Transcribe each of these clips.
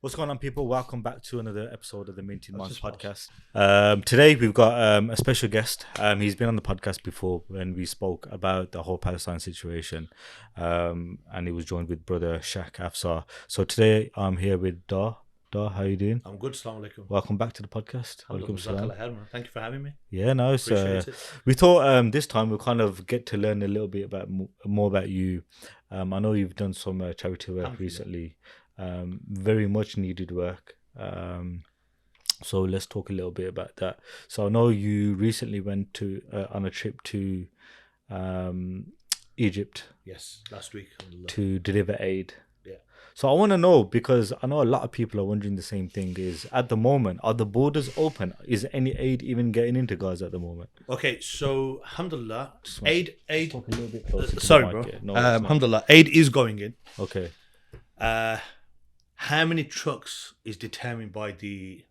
What's going on, people? Welcome back to another episode of the Minting Minds podcast. Today we've got a special guest. He's been on the podcast before when we spoke about the whole Palestine situation, and he was joined with brother Shaq Afsar. So today I'm here with Darr. Darr, how you doing? I'm good. Assalamu alaikum. Welcome back to the podcast. Welcome. Thank you for having me. Yeah, no, Appreciate it. We thought this time we'll kind of get to learn a little bit more about you. I know you've done some charity work recently. Very much needed work. So let's talk a little bit about that. So I know you recently went to on a trip to Egypt. Yes, last week. To deliver aid. Yeah. So I want to know, because I know a lot of people are wondering the same thing, is at the moment, are the borders open? Is any aid even getting into Gaza at the moment? Okay, so alhamdulillah, aid. Talk a little bit closer to the Sorry, mic, bro. yeah. No, Alhamdulillah, aid is going in. okay. How many trucks is determined by the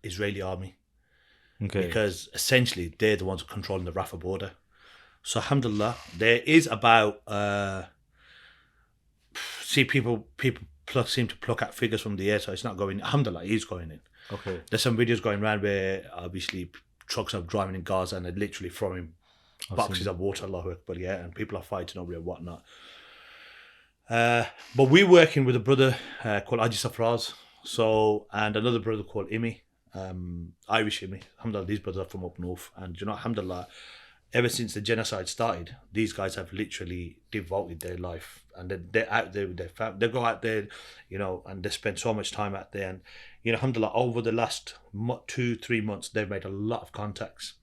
Israeli army, Okay. because essentially they're the ones controlling the Rafah border. So alhamdulillah, there is about people seem to pluck out figures from the air, so it's not going. Alhamdulillah, it is going in. Okay. There's some videos going around where obviously trucks are driving in Gaza and they're literally throwing boxes of water, Allahu Akbar, yeah, and people are fighting over it and whatnot. But we're working with a brother called Eddge, and another brother called Imi, Irish Imi. Alhamdulillah, these brothers are from up north, and you know, alhamdulillah, ever since the genocide started, these guys have literally devoted their life, and they're out there with their family. They go out there, you know, and they spend so much time out there, and you know, alhamdulillah, over the last 2-3 months, they've made a lot of contacts.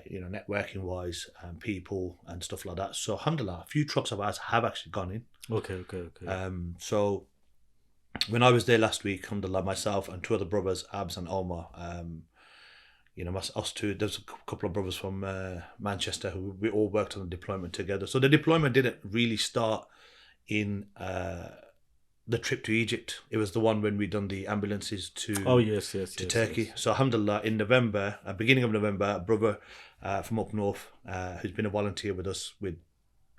You know, networking wise, and people and stuff like that. So alhamdulillah, a few trucks of ours have actually gone in. Okay. So when I was there last week, alhamdulillah, myself and two other brothers, Abs and Omar, you know, us two, there's a couple of brothers from Manchester who we all worked on the deployment together. So the deployment didn't really start in the trip to Egypt. It was the one when we done the ambulances to Turkey. Yes. So alhamdulillah, in November, beginning of November, a brother from up north who's been a volunteer with us with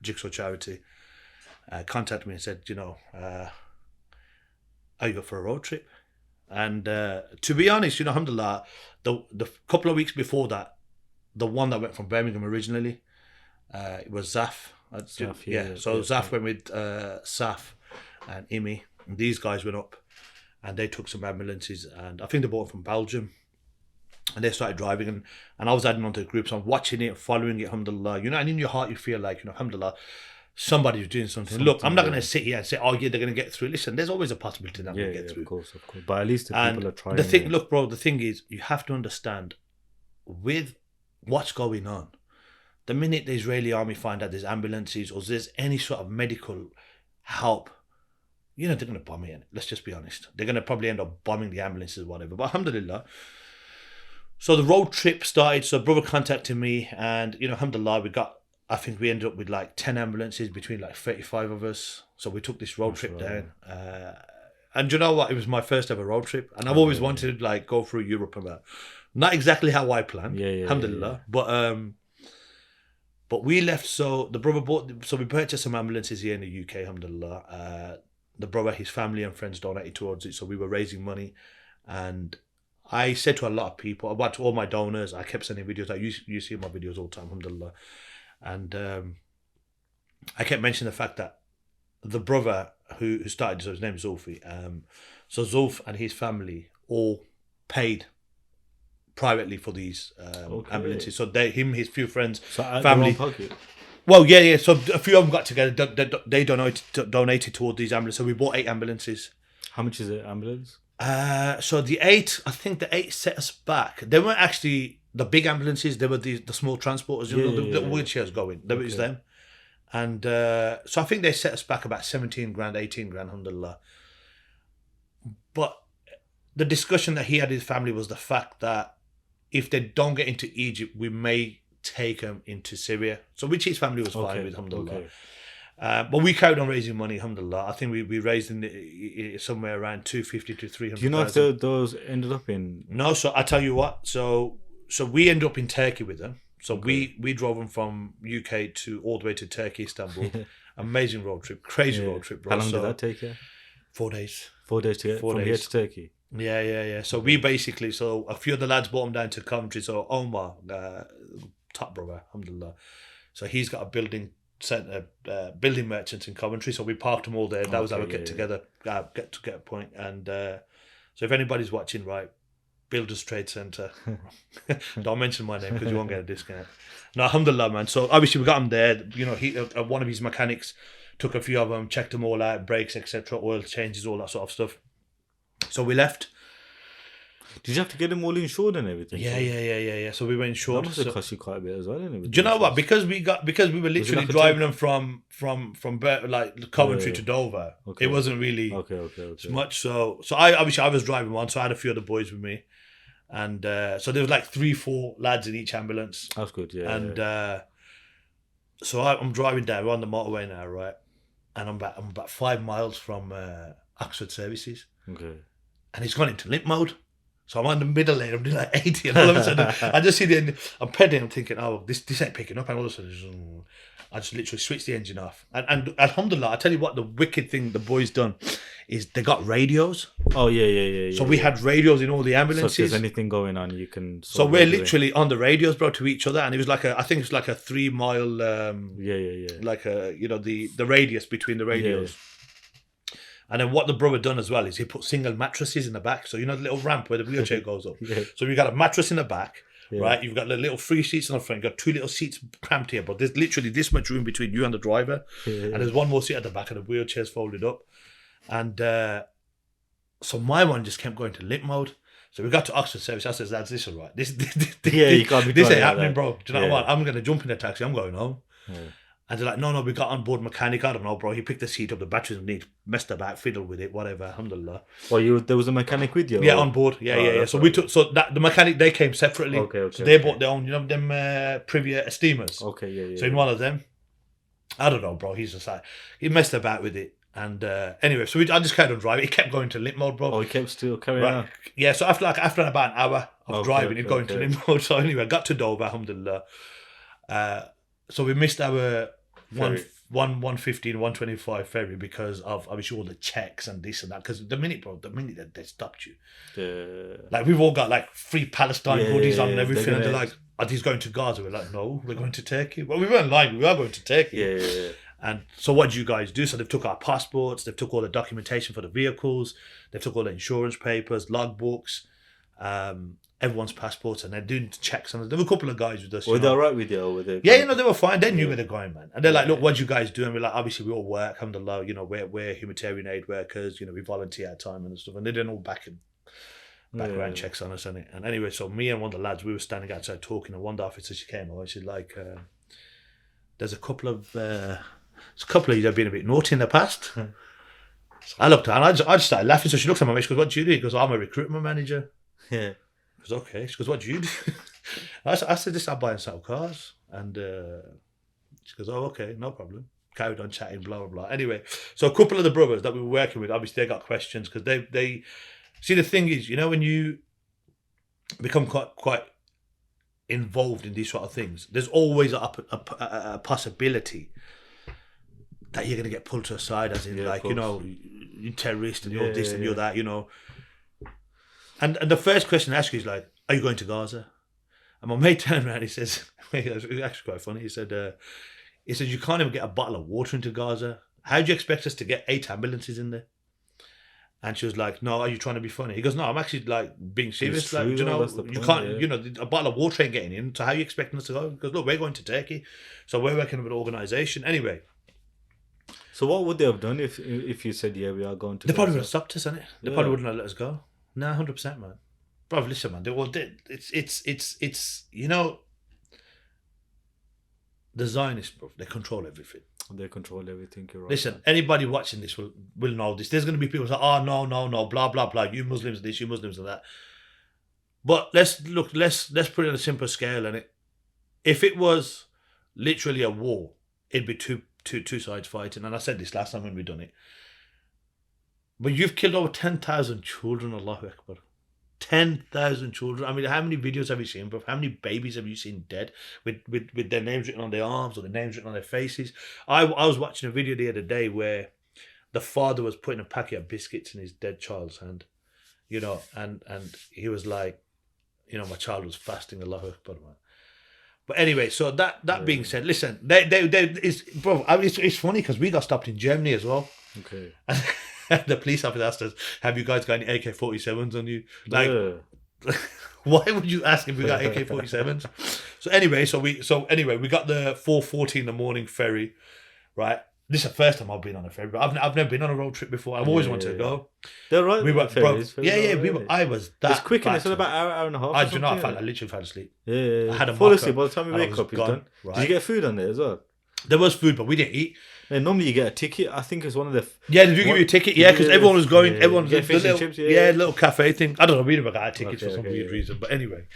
Jigsaw Charity contacted me and said, you know, are you up for a road trip? And to be honest, you know, alhamdulillah, the couple of weeks before that, the one that went from Birmingham originally, it was Zaf. Zaf went with Saf and Imi, and these guys went up and they took some ambulances, and I think they bought them from Belgium, and they started driving, and I was adding on to the groups. I'm watching it, following it, alhamdulillah, you know, and in your heart you feel like, you know, alhamdulillah, somebody's doing something. Look, I'm not going to sit here and say, oh yeah, they're going to get through. Listen, there's always a possibility they're not going to get through. Of course. But at least the people are trying. The thing, look, bro, the thing is, you have to understand, with what's going on, the minute the Israeli army find out there's ambulances or there's any sort of medical help, you know, they're going to bomb it. Let's just be honest. They're going to probably end up bombing the ambulances or whatever. But alhamdulillah. So the road trip started. So brother contacted me, and, you know, alhamdulillah, I think we ended up with like 10 ambulances between like 35 of us. So we took this road trip down. And you know what? It was my first ever road trip. And I've always wanted to like go through Europe and that. Not exactly how I planned. Alhamdulillah. But we left, so the brother we purchased some ambulances here in the UK, alhamdulillah. The brother, his family and friends donated towards it, so we were raising money. And I said to a lot of people, about to all my donors, I kept sending videos, like you see my videos all the time, alhamdulillah. And I kept mentioning the fact that the brother who started, so his name is Zulfi, so Zulf and his family all paid privately for these ambulances. So his few friends, family. Well, yeah. So a few of them got together. They donated toward these ambulances. So we bought 8 ambulances. How much is an ambulance? So the 8, I think the 8 set us back. They weren't actually the big ambulances. They were the small transporters. The wheelchairs going. It was them. And so I think they set us back about 17 grand, 18 grand, alhamdulillah. But the discussion that he had with his family was the fact that if they don't get into Egypt, we may take them into Syria. So which his family was fine with, alhamdulillah. But we carried on raising money, alhamdulillah. I think we raised somewhere around 250 to 300. Do you know if those ended up in? No, so I tell you what. So we ended up in Turkey with them. So we drove them from UK to all the way to Turkey, Istanbul. Amazing road trip, crazy road trip, bro. How long did that take you? 4 days. 4 days to get 4 from here days. to Turkey. Yeah. So we basically, so a few of the lads brought him down to Coventry. So Omar, top brother, alhamdulillah. So he's got a building centre, building merchants in Coventry. So we parked them all there. That was our get together, get a point. And so if anybody's watching, right, Builders Trade Centre. Don't mention my name because you won't get a discount. No, alhamdulillah, man. So obviously we got him there. You know, he one of his mechanics took a few of them, checked them all out, brakes, etc., oil changes, all that sort of stuff. So we left. Did you have to get them all insured and everything? Yeah. So we went insured. That must have cost you quite a bit as well, didn't it? Do you know what? Because we were literally driving them from like Coventry to Dover. Okay. It wasn't really Okay. much. So I was driving one, so I had a few other boys with me, and so there was like 3-4 lads in each ambulance. That's good, yeah. And so I'm driving down. We're on the motorway now, right? And I'm about 5 miles from Oxford Services. Okay. And it's gone into limp mode. So I'm on the middle lane, I'm doing like 80, and all of a sudden I just see the engine, I'm pedaling, I'm thinking, oh, this ain't picking up, and all of a sudden I just literally switched the engine off. And alhamdulillah, I tell you what, the wicked thing the boys done is they got radios. Oh yeah. So we had radios in all the ambulances. So if there's anything going on, you can. So we're literally on the radios, bro, to each other, and it was like I think it was like a 3 mile. Like the radius between the radios. Yeah. And then what the brother done as well is he put single mattresses in the back. So you know the little ramp where the wheelchair goes up. Yeah. So you've got a mattress in the back, right? You've got the little 3 seats on the front. You've got 2 little seats cramped here, but there's literally this much room between you and the driver. And there's 1 more seat at the back, and the wheelchair's folded up. And so my one just kept going to limp mode. So we got to Oxford Service. I said, lads, this is right. This you can't be this ain't happening, bro. Do you know what? I'm going to jump in a taxi. I'm going home. Yeah. And they're like, no, we got on board mechanic. I don't know, bro. He picked the seat up, the batteries need, messed about, fiddled with it, whatever. Alhamdulillah. Well, there was a mechanic with you? Yeah, on board. Yeah. So we took, the mechanic, they came separately. Okay. So they bought their own, you know, them Privia steamers. Okay, yeah. So in one of them, I don't know, bro. He's just like, he messed about with it. And anyway, so I just carried on driving. He kept going to limp mode, bro. Oh, he kept still carrying on? Yeah, so after about an hour of driving, he'd go into limp mode. So anyway, I got to Dover, alhamdulillah. So we missed our 115, 125 ferry because of obviously all the checks and this and that. Because the minute that they stopped you, like we've all got like free Palestine hoodies on and everything, and they're like, "Are these going to Gaza?" We're like, "No, we're going to Turkey." Well, we weren't lying. We are going to Turkey. Yeah. And so what do you guys do? So they've took our passports, they've took all the documentation for the vehicles, they've took all the insurance papers, logbooks, everyone's passports, and they're doing checks on us. There were a couple of guys with us. Were they all right with you? Or were they they were fine. They knew where they're going, man. And they're like, look, what do you guys do? And we're like, obviously we all work, alhamdulillah, you know, we're humanitarian aid workers, you know, we volunteer our time and stuff. And they did all background checks on us. And anyway, so me and one of the lads, we were standing outside talking, and one of the officers, she came over, she's like, there's a couple of you that have been a bit naughty in the past. So I looked at her and I just started laughing. So she looks at me, she goes, what do you do? He goes, I'm a recruitment manager. Yeah. I goes, okay. She goes, what do you do? I said, this, I buy and sell cars. And she goes, oh, okay, no problem. Carried on chatting, blah, blah, blah. Anyway, so a couple of the brothers that we were working with, obviously they got questions because they see, the thing is, you know, when you become quite involved in these sort of things, there's always a possibility that you're going to get pulled to a side, as in you know, you're terrorist and you're this and you're that, you know. And the first question I ask you is like, are you going to Gaza? And my mate turned around, he says, it's actually quite funny, he said, you can't even get a bottle of water into Gaza. How do you expect us to get 8 ambulances in there? And she was like, no, are you trying to be funny? He goes, no, I'm actually like being serious. Like, you know, you can't, you know, a bottle of water ain't getting in. So how are you expecting us to go? Because look, we're going to Turkey. So we're working with an organisation. Anyway. So what would they have done if you said, yeah, we are going to They probably would have stopped us, innit? They probably wouldn't have let us go. No, 100%, man. Bro, listen, man. It's you know, the Zionists, bro, they control everything. They control everything. You're right. Listen, anybody watching this will know this. There's going to be people who say, oh, no, blah, blah, blah. You Muslims this, you Muslims that. But let's put it on a simple scale. And if it was literally a war, it'd be two sides fighting. And I said this last time when we done it. But you've killed over 10,000 children, Allahu Akbar. 10,000 children. I mean, how many videos have you seen, bro? How many babies have you seen dead with their names written on their arms or their names written on their faces? I was watching a video the other day where the father was putting a packet of biscuits in his dead child's hand, you know, and he was like, you know, my child was fasting, Allahu Akbar, man. But anyway, so that being said, listen, it's funny because we got stopped in Germany as well. Okay. And the police officer asked us, "Have you guys got any AK-47s on you?" Like, why would you ask if we got AK-47s? So anyway, we got the 4:40 in the morning ferry, right? This is the first time I've been on a ferry, but I've never been on a road trip before. I've always wanted to go. They're right. We were, ferries, we were. I was that. It's quick, and it's battered. about hour and a half. I do not. I literally fell asleep. Yeah. I had a fall mock-up asleep by the time you and I wake was up. It's gone, done. right? Did you get food on there as well? There was food, but we didn't eat. And normally you get a ticket. I think it's one of the. Yeah, did you give you a ticket? Yeah, because everyone was going. Everyone was get fish little, and chips. Yeah, little cafe thing. I don't know. We never got a ticket for some weird reason. But anyway,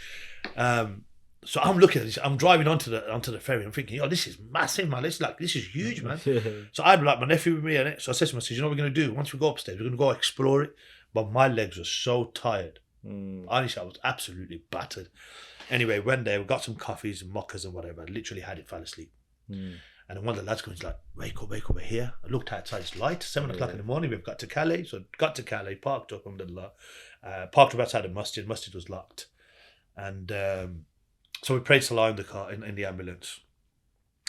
so I'm looking at this. I'm driving onto the ferry. I'm thinking, oh, this is massive, man. This is huge, man. Yeah. So I had like my nephew with me, and so I said to him, you know what we're gonna do? Once we go upstairs, we're gonna go explore it. But my legs were so tired. Honestly, I was absolutely battered. Anyway, went there. We got some coffees and mockers and whatever. I literally had it, fell asleep. And then one of the lads comes like, wake up, we're here. I looked outside, it's light, 7 o'clock in the morning, we've got to Calais. So got to Calais, parked up, parked up outside the masjid was locked. And so we prayed Salah in the car, in the ambulance.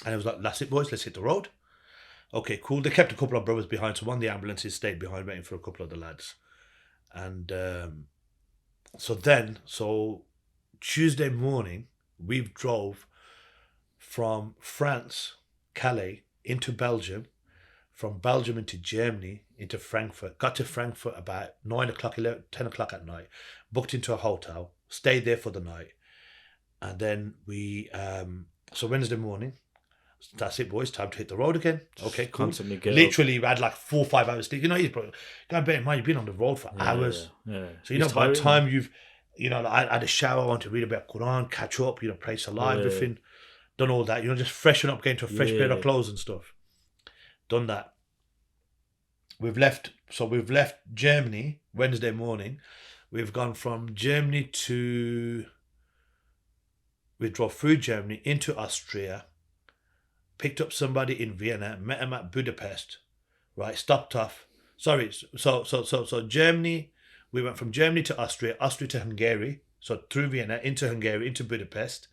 And it was like, that's it boys, let's hit the road. Okay, cool. They kept a couple of brothers behind, so one of the ambulances stayed behind waiting for a couple of the lads. And so Tuesday morning, we drove from France, Calais, into Belgium, from Belgium into Germany, into Frankfurt. Got to Frankfurt about 9 o'clock, 10 o'clock at night, booked into a hotel, stayed there for the night. And then so Wednesday morning, that's it, boys, time to hit the road again. Okay, cool. Literally, we had like 4 or 5 hours sleep. You know, you gotta bear in mind, you've been on the road for hours. Yeah. So, you know, by the time I had a shower, I want to read a bit of Quran, catch up, pray Salah, everything. Done all that, just freshen up, get into a fresh pair of clothes and stuff. Done that. We've left Germany Wednesday morning. We've gone from Germany we drove through Germany into Austria, picked up somebody in Vienna, met him at Budapest, right? Stopped off. Sorry, so Germany, we went from Germany to Austria to Hungary, so through Vienna, into Hungary, into Budapest.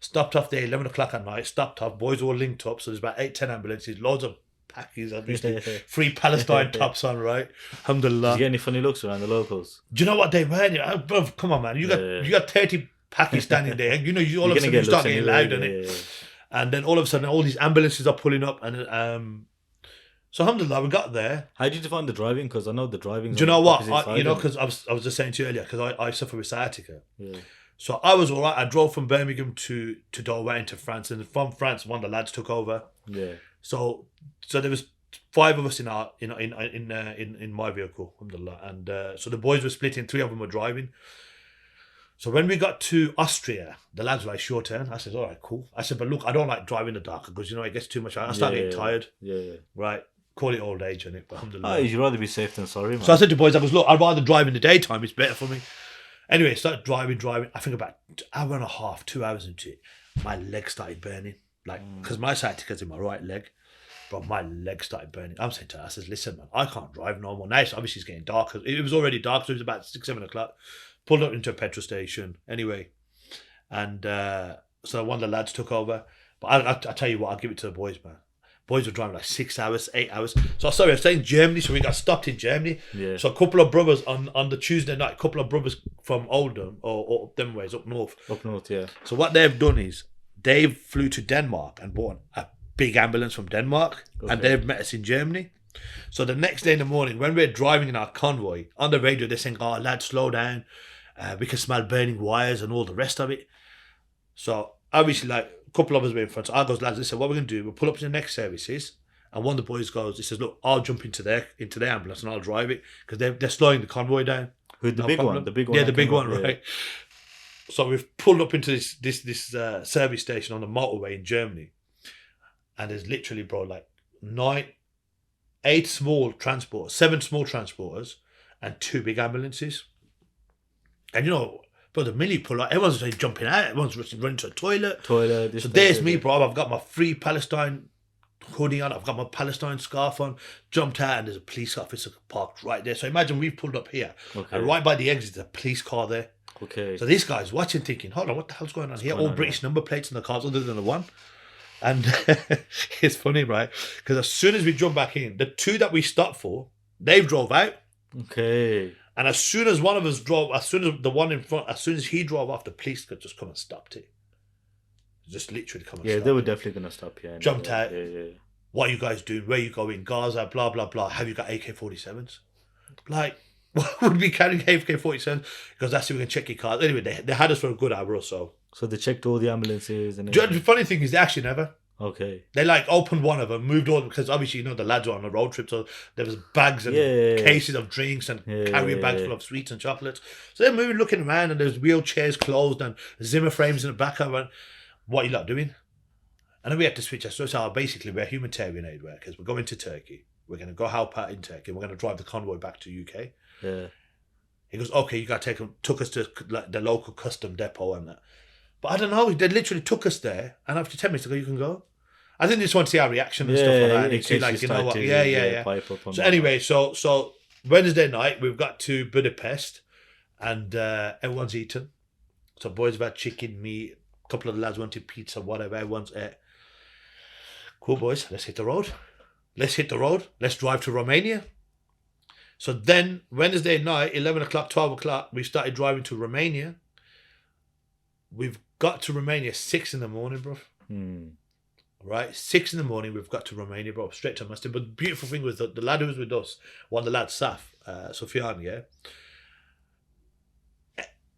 Stopped off there 11 o'clock at night, stopped off, boys all linked up, so there's about 8-10 ambulances, loads of packies, obviously, 3 Palestine tops on, right? Alhamdulillah. Did you get any funny looks around the locals? Do you know what they were? Bro, come on, man, you got 30 packies standing there, you all of a sudden you start getting loud, innit? And then all of a sudden, all these ambulances are pulling up, and so alhamdulillah, we got there. How did you find the driving? Because I know the driving. Do you know what? Because I was just saying to you earlier, because I suffer with sciatica. Yeah. So I was all right. I drove from Birmingham to Dover into France, and from France, one of the lads took over. Yeah. So there was 5 of us in my vehicle, alhamdulillah, and so the boys were splitting. 3 of them were driving. So when we got to Austria, the lads were like, short turn. I said, all right, cool. I said, but look, I don't like driving in the dark because it gets too much. I start getting tired. Yeah. Right. Call it old age, innit? But alhamdulillah. You'd rather be safe than sorry, man. So I said to the boys, look, I'd rather drive in the daytime. It's better for me. Anyway, started driving. I think about an hour and a half, 2 hours into it, my leg started burning. Because my sciatica's in my right leg. Bro, my leg started burning. I'm saying to her, I said, listen, man, I can't drive no more. Now, obviously, it's getting dark. It was already dark, so it was about 6-7 o'clock. Pulled up into a petrol station. Anyway, and so one of the lads took over. But I tell you what, I'll give it to the boys, man. Boys were driving like 6 hours, 8 hours. So sorry, I was saying Germany, so we got stopped in Germany. Yeah. So a couple of brothers on the Tuesday night, a couple of brothers from Oldham or up them ways, up north. Up north, yeah. So what they've done is they flew to Denmark and bought a big ambulance from Denmark, and they've met us in Germany. So the next day in the morning, when we're driving in our convoy, on the radio they're saying, "Oh, lad, slow down. We can smell burning wires and all the rest of it." So obviously, like, a couple of us were in front. So I goes, lads, listen, what we're going to do, we'll pull up to the next services. And one of the boys goes, he says, look, I'll jump into their ambulance and I'll drive it because they're slowing the convoy down. Who's the big one? The big one. Yeah, the big one, right? So we've pulled up into this service station on the motorway in Germany. And there's literally, bro, like 7 small transporters and 2 big ambulances. And bro, the minute you pull out, everyone's like jumping out, everyone's running to a toilet. So there's me, bro. I've got my 3 Palestine hoodie on, I've got my Palestine scarf on, jumped out, and there's a police officer parked right there. So imagine we've pulled up here, and right by the exit, there's a police car there. Okay. So this guy's watching, thinking, hold on, what the hell's going on here? All British number plates in the cars other than the one. And it's funny, right? Because as soon as we jump back in, the two that we stopped for, they drove out. Okay. And as soon as one of us drove, as soon as the one in front, as soon as he drove off, the police could just come and stopped it. Just literally come and Yeah, stop they were it. definitely going to stop, yeah. Jumped out. Yeah. What are you guys doing? Where are you going? Gaza, blah, blah, blah. Have you got AK-47s? Like, why would we carry AK-47s? Because that's how we can check your cars. Anyway, they had us for a good hour or so. So they checked all the ambulances and The funny thing is, they actually never. Okay. They like opened one of them, moved all, because obviously, you know, the lads were on a road trip, so there was bags and cases of drinks and carrier bags full of sweets and chocolates. So they're moving, looking around, and there's wheelchairs closed and Zimmer frames in the back of it. What are you lot doing? And then we had to switch our story. So basically, we're humanitarian aid workers. We're going to Turkey. We're going to go help out in Turkey. We're going to drive the convoy back to UK. Yeah. He goes, okay, you got to take them. Took us to like the local custom depot and that. But I don't know. They literally took us there, and after 10 minutes, they go, you can go. I think they just want to see our reaction and stuff like that. And see, like, you know what? Yeah. So anyway, so Wednesday night, we've got to Budapest, and everyone's eaten. So boys have had chicken, meat. A couple of the lads wanted pizza, whatever. Everyone's ate. Cool, boys. Let's hit the road. Let's drive to Romania. So then, Wednesday night, 11 o'clock, 12 o'clock, we started driving to Romania. We've got to Romania 6 in the morning, bro. Right? 6 in the morning, we've got to Romania, bro. Straight to Mustard. But the beautiful thing was that the lad who was with us, one of the lads, Saf, Sufyan, yeah?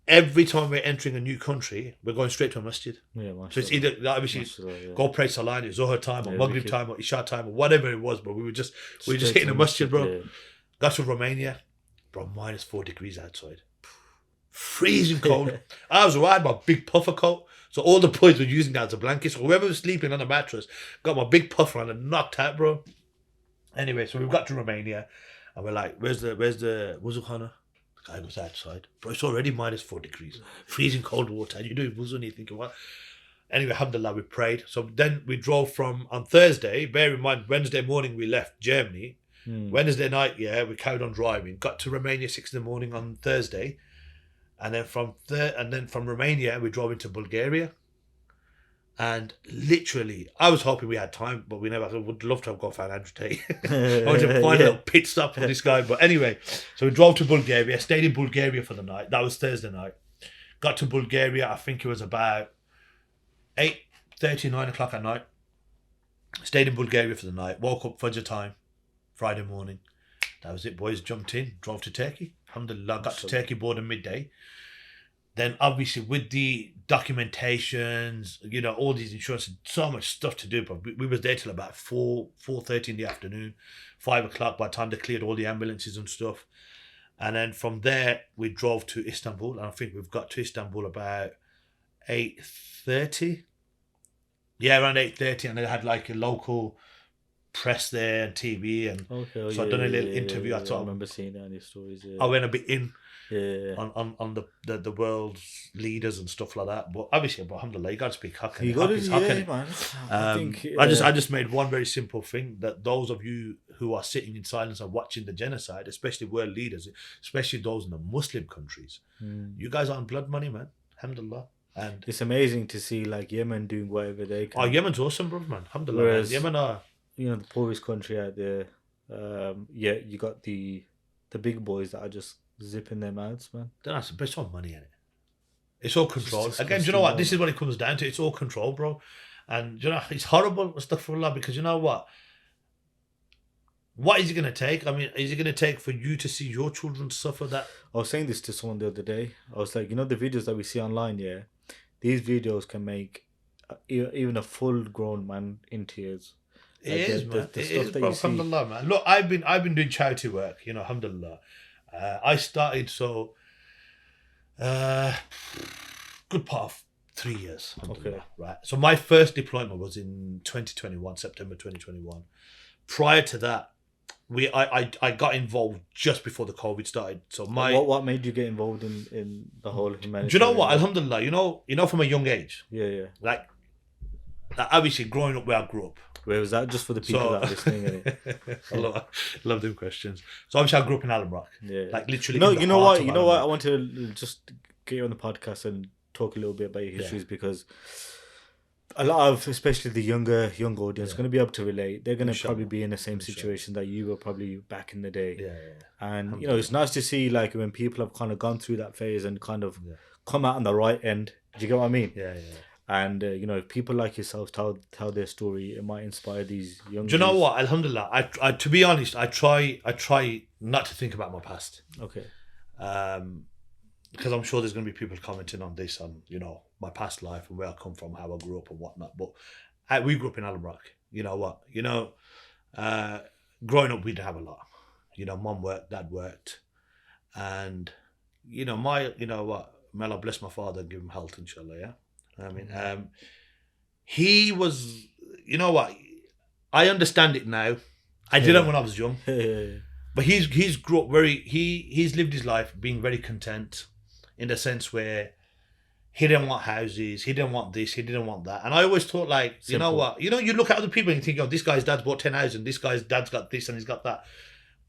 Every time we're entering a new country, we're going straight to a masjid. Yeah, so it's either, obviously, go pray Salah, Zohar time, or Maghrib time, or Isha time, or whatever it was, but we were just hitting a masjid, bro. Yeah. Got to Romania, bro, -4 degrees outside. Freezing cold. I was riding my big puffer coat, so all the boys were using that as a blanket. So whoever was sleeping on the mattress got my big puffer on and knocked out, bro. Anyway, so we've got to Romania, and we're like, where's the wuzu? The guy goes outside, bro. It's already -4 degrees, freezing cold water, and you do wuzu, and you're thinking, what? Anyway, alhamdulillah, we prayed. So then we drove from on Thursday. Bear in mind, Wednesday morning we left Germany. Wednesday night, we carried on driving. Got to Romania 6 in the morning on Thursday. And then from Romania, we drove into Bulgaria. And literally, I was hoping we had time, but we never. I would love to have gone for an Andrew Tate. I wanted to find a little pit stop for this guy. But anyway, so we drove to Bulgaria, stayed in Bulgaria for the night. That was Thursday night. Got to Bulgaria, I think it was about 8:30, 9 o'clock at night. Stayed in Bulgaria for the night. Woke up Fajr time, Friday morning. That was it, boys. Jumped in, drove to Turkey. Alhamdulillah, got to Turkey border midday. Then obviously with the documentations, you know, all these insurance, so much stuff to do. But we was there till about 4:30 in the afternoon, 5 o'clock by the time they cleared all the ambulances and stuff. And then from there, we drove to Istanbul. And I think we've got to Istanbul about 8:30. Yeah, around 8:30. And they had like a local press there and TV. And so I've done a little interview. I remember seeing that in your stories. I went a bit in. On the world's leaders and stuff like that, but obviously, alhamdulillah, you got to speak Haqqani. You got to, man. I just made one very simple thing, that those of you who are sitting in silence and watching the genocide, especially world leaders, especially those in the Muslim countries, you guys are on blood money, man. Alhamdulillah. And it's amazing to see like Yemen doing whatever they can. Oh, Yemen's awesome, bro, man. Alhamdulillah. Whereas, Yemen are, you know, the poorest country out there. You got the big boys that are just zipping their mouths, man. That's the best money in it. It's all control. Again, do you know what? This is what it comes down to. It's all control, bro. And you know, it's horrible, astaghfirullah, because you know what? What is it going to take? I mean, is it going to take for you to see your children suffer that? I was saying this to someone the other day. I was like, you know, the videos that we see online, these videos can make even a full-grown man in tears. It is, man. It is, bro. Alhamdulillah, man. Look, I've been doing charity work, you know, alhamdulillah. I started good part of 3 years. Okay. Right. So my first deployment was in 2021, September 2021. Prior to that, I got involved just before the COVID started. So what made you get involved in the whole humanitarian? Do you know what? Alhamdulillah, you know from a young age. Yeah. Like obviously growing up where I grew up, Where was that? Just for the people that are listening. I love them questions. So obviously I grew up in Alum Rock. Yeah. Like literally. No, in the you know heart what? of You know Alum what? Rock. I want to just get you on the podcast and talk a little bit about your histories because a lot of, especially the young audience, are going to be able to relate. They're going to probably be in the same situation that you were probably back in the day. Yeah. And it's nice to see like when people have kind of gone through that phase and kind of come out on the right end. Do you get what I mean? Yeah. And if people like yourself tell their story, it might inspire these young. Do you know what? Alhamdulillah, I to be honest, I try not to think about my past. Okay. Because I'm sure there's going to be people commenting on this, on my past life and where I come from, how I grew up and whatnot. But we grew up in Alum Rock. You know what? Growing up, we didn't have a lot. Mum worked, dad worked, and may Allah bless my father and give him health, inshallah. Yeah. I mean, he was, I understand it now. I didn't when I was young, but he's grew up he's lived his life being very content, in the sense where he didn't want houses, he didn't want this, he didn't want that, and I always thought like, Simple. you look at other people and you think, this guy's dad's bought 10 houses, and this guy's dad's got this and he's got that,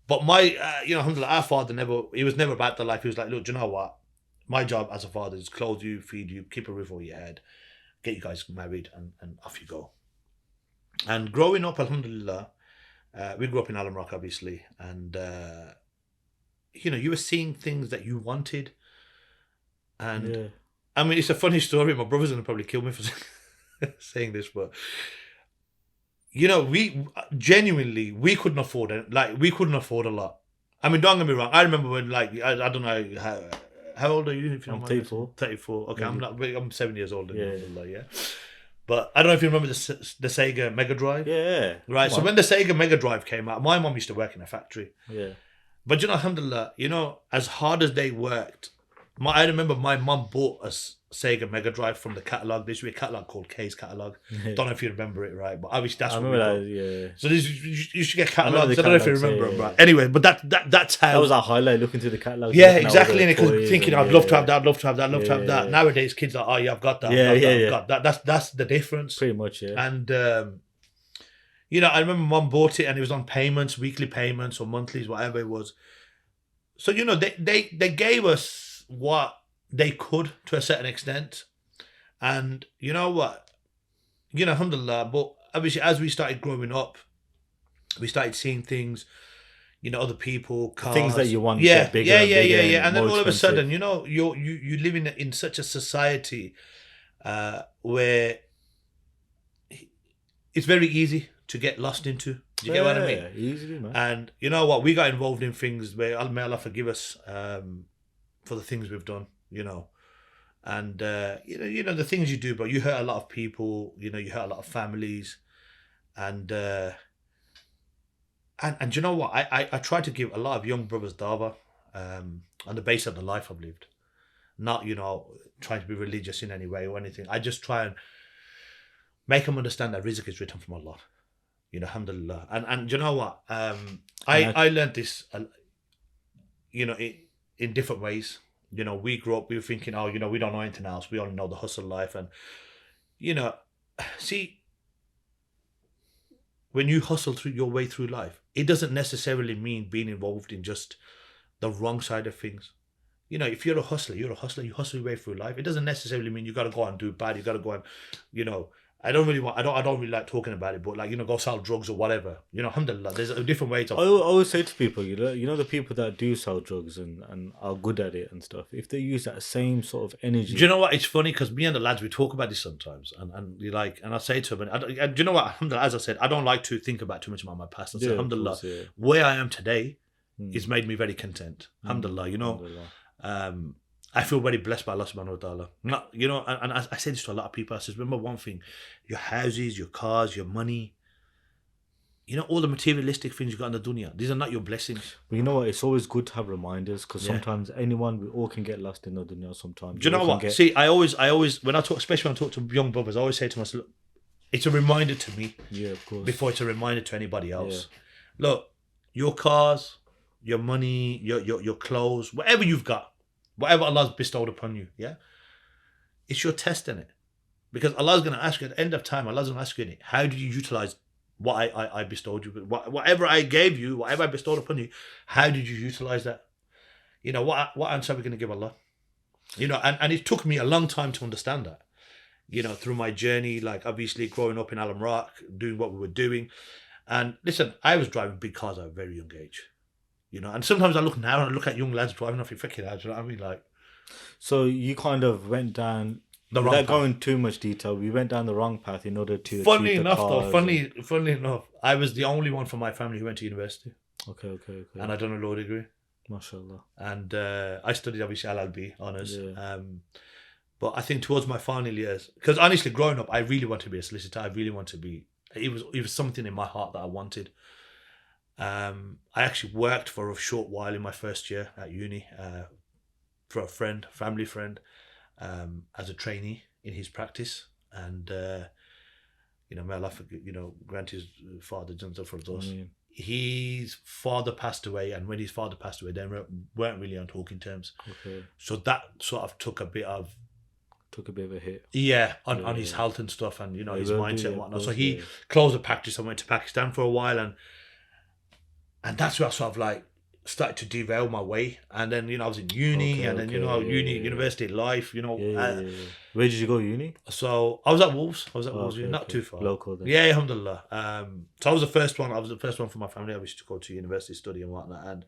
but my, alhamdulillah, our father he was never about the life. He was like, look, do you know what? My job as a father is clothe you, feed you, keep a roof over your head, get you guys married, and off you go. And growing up, alhamdulillah, we grew up in Alum Rock, obviously, and you were seeing things that you wanted. And I mean, it's a funny story. My brother's gonna probably kill me for saying this, but we genuinely couldn't afford it. Like, we couldn't afford a lot. I mean, don't get me wrong. I remember when, like, I don't know how old are you? If you I'm don't 34. 34. Okay, I'm 7 years older. Yeah. But I don't know if you remember the Sega Mega Drive. Yeah. Right. So when the Sega Mega Drive came out, my mum used to work in a factory. Yeah. But alhamdulillah, as hard as they worked, I remember my mum bought us Sega Mega Drive from the catalogue. There used to be a catalogue called K's Catalogue. Don't know if you remember it, right? But obviously that's what we got. Yeah. So you should get catalogues. I don't know if you remember them, right? Yeah. Anyway, but that's how. That was our highlight, looking through the catalogue. Yeah, exactly. And thinking, I'd love to have that, I'd love to have that. Nowadays, kids are, I've got that. I've got that. That's the difference. Pretty much, yeah. And, I remember mum bought it and it was on payments, weekly payments or monthlies, whatever it was. So, they gave us what they could to a certain extent. And you know what? Alhamdulillah, but obviously as we started growing up, we started seeing things, other people, cars, things that you want, bigger, bigger, and then all of a expensive. sudden, you live in such a society where it's very easy to get lost into. Do you get what I mean? Easily, man. And you know what? We got involved in things where may Allah forgive us for the things we've done, And the things you do, but you hurt a lot of people. You hurt a lot of families, and you know what? I try to give a lot of young brothers dawah on the basis of the life I've lived, not trying to be religious in any way or anything. I just try and make them understand that rizq is written from Allah, alhamdulillah. And you know what? I learned this, in different ways. We grew up, we were thinking, we don't know anything else. We only know the hustle life. And, see, when you hustle through your way through life, it doesn't necessarily mean being involved in just the wrong side of things. If you're a hustler, you hustle your way through life. It doesn't necessarily mean you got to go and do bad. You got to go and, I don't really like talking about it, but go sell drugs or whatever. Alhamdulillah, there's different ways of. I always say to people, the people that do sell drugs and are good at it and stuff, if they use that same sort of energy. Do you know what? It's funny because me and the lads, we talk about this sometimes, and I say to them, and do you know what? Alhamdulillah, as I said, I don't like to think about too much about my past. I say, alhamdulillah, where I am today has made me very content. Alhamdulillah, alhamdulillah. I feel very blessed by Allah subhanahu wa ta'ala. Not, and I say this to a lot of people. I says, remember one thing, your houses, your cars, your money, all the materialistic things you got in the dunya, these are not your blessings. But you know what? It's always good to have reminders, because sometimes we all can get lost in the dunya sometimes. Do you know what? See, I always, when I talk, especially when I talk to young brothers, I always say to myself, look, it's a reminder to me. Yeah, of course. Before it's a reminder to anybody else. Yeah. Look, your cars, your money, your clothes, whatever you've got, whatever Allah's bestowed upon you, it's your test in it. Because Allah's going to ask you at the end of time, Allah's going to ask you in it, how do you utilize what I bestowed you with, whatever I gave you, whatever I bestowed upon you, how did you utilize that? You know, what answer are we going to give Allah? You know, and it took me a long time to understand that. You know, through my journey, like obviously growing up in Alam Rock, doing what we were doing. And listen, I was driving big cars at a very young age. You know, and sometimes I look now and I look at young lads driving off your freaking head, you know what I mean? Like, so you kind of went down, without going too much detail, we went down the wrong path in order to Funny enough, I was the only one from my family who went to university. Okay. And I done a law degree. MashaAllah. And I studied obviously LLB honours. Yeah. But I think towards my final years, because honestly, growing up, I really wanted to be a solicitor. I really wanted to be. It was something in my heart that I wanted. I actually worked for a short while in my first year at uni for a family friend, as a trainee in his practice. And you know, may Allah grant his father Jannah for us. His father passed away, and when his father passed away, they weren't really on talking terms. Okay. So that sort of took a bit of a hit. Yeah, on his health and stuff, and you know, his mindset and whatnot. So he closed the practice and went to Pakistan for a while, and that's where I sort of like started to derail my way. And then, you know, I was in uni, university life, you know. Where did you go uni? So I was at Wolves. Not too far. Local then. Yeah, alhamdulillah. So I was the first one. For my family, obviously, to go to university, study and whatnot. And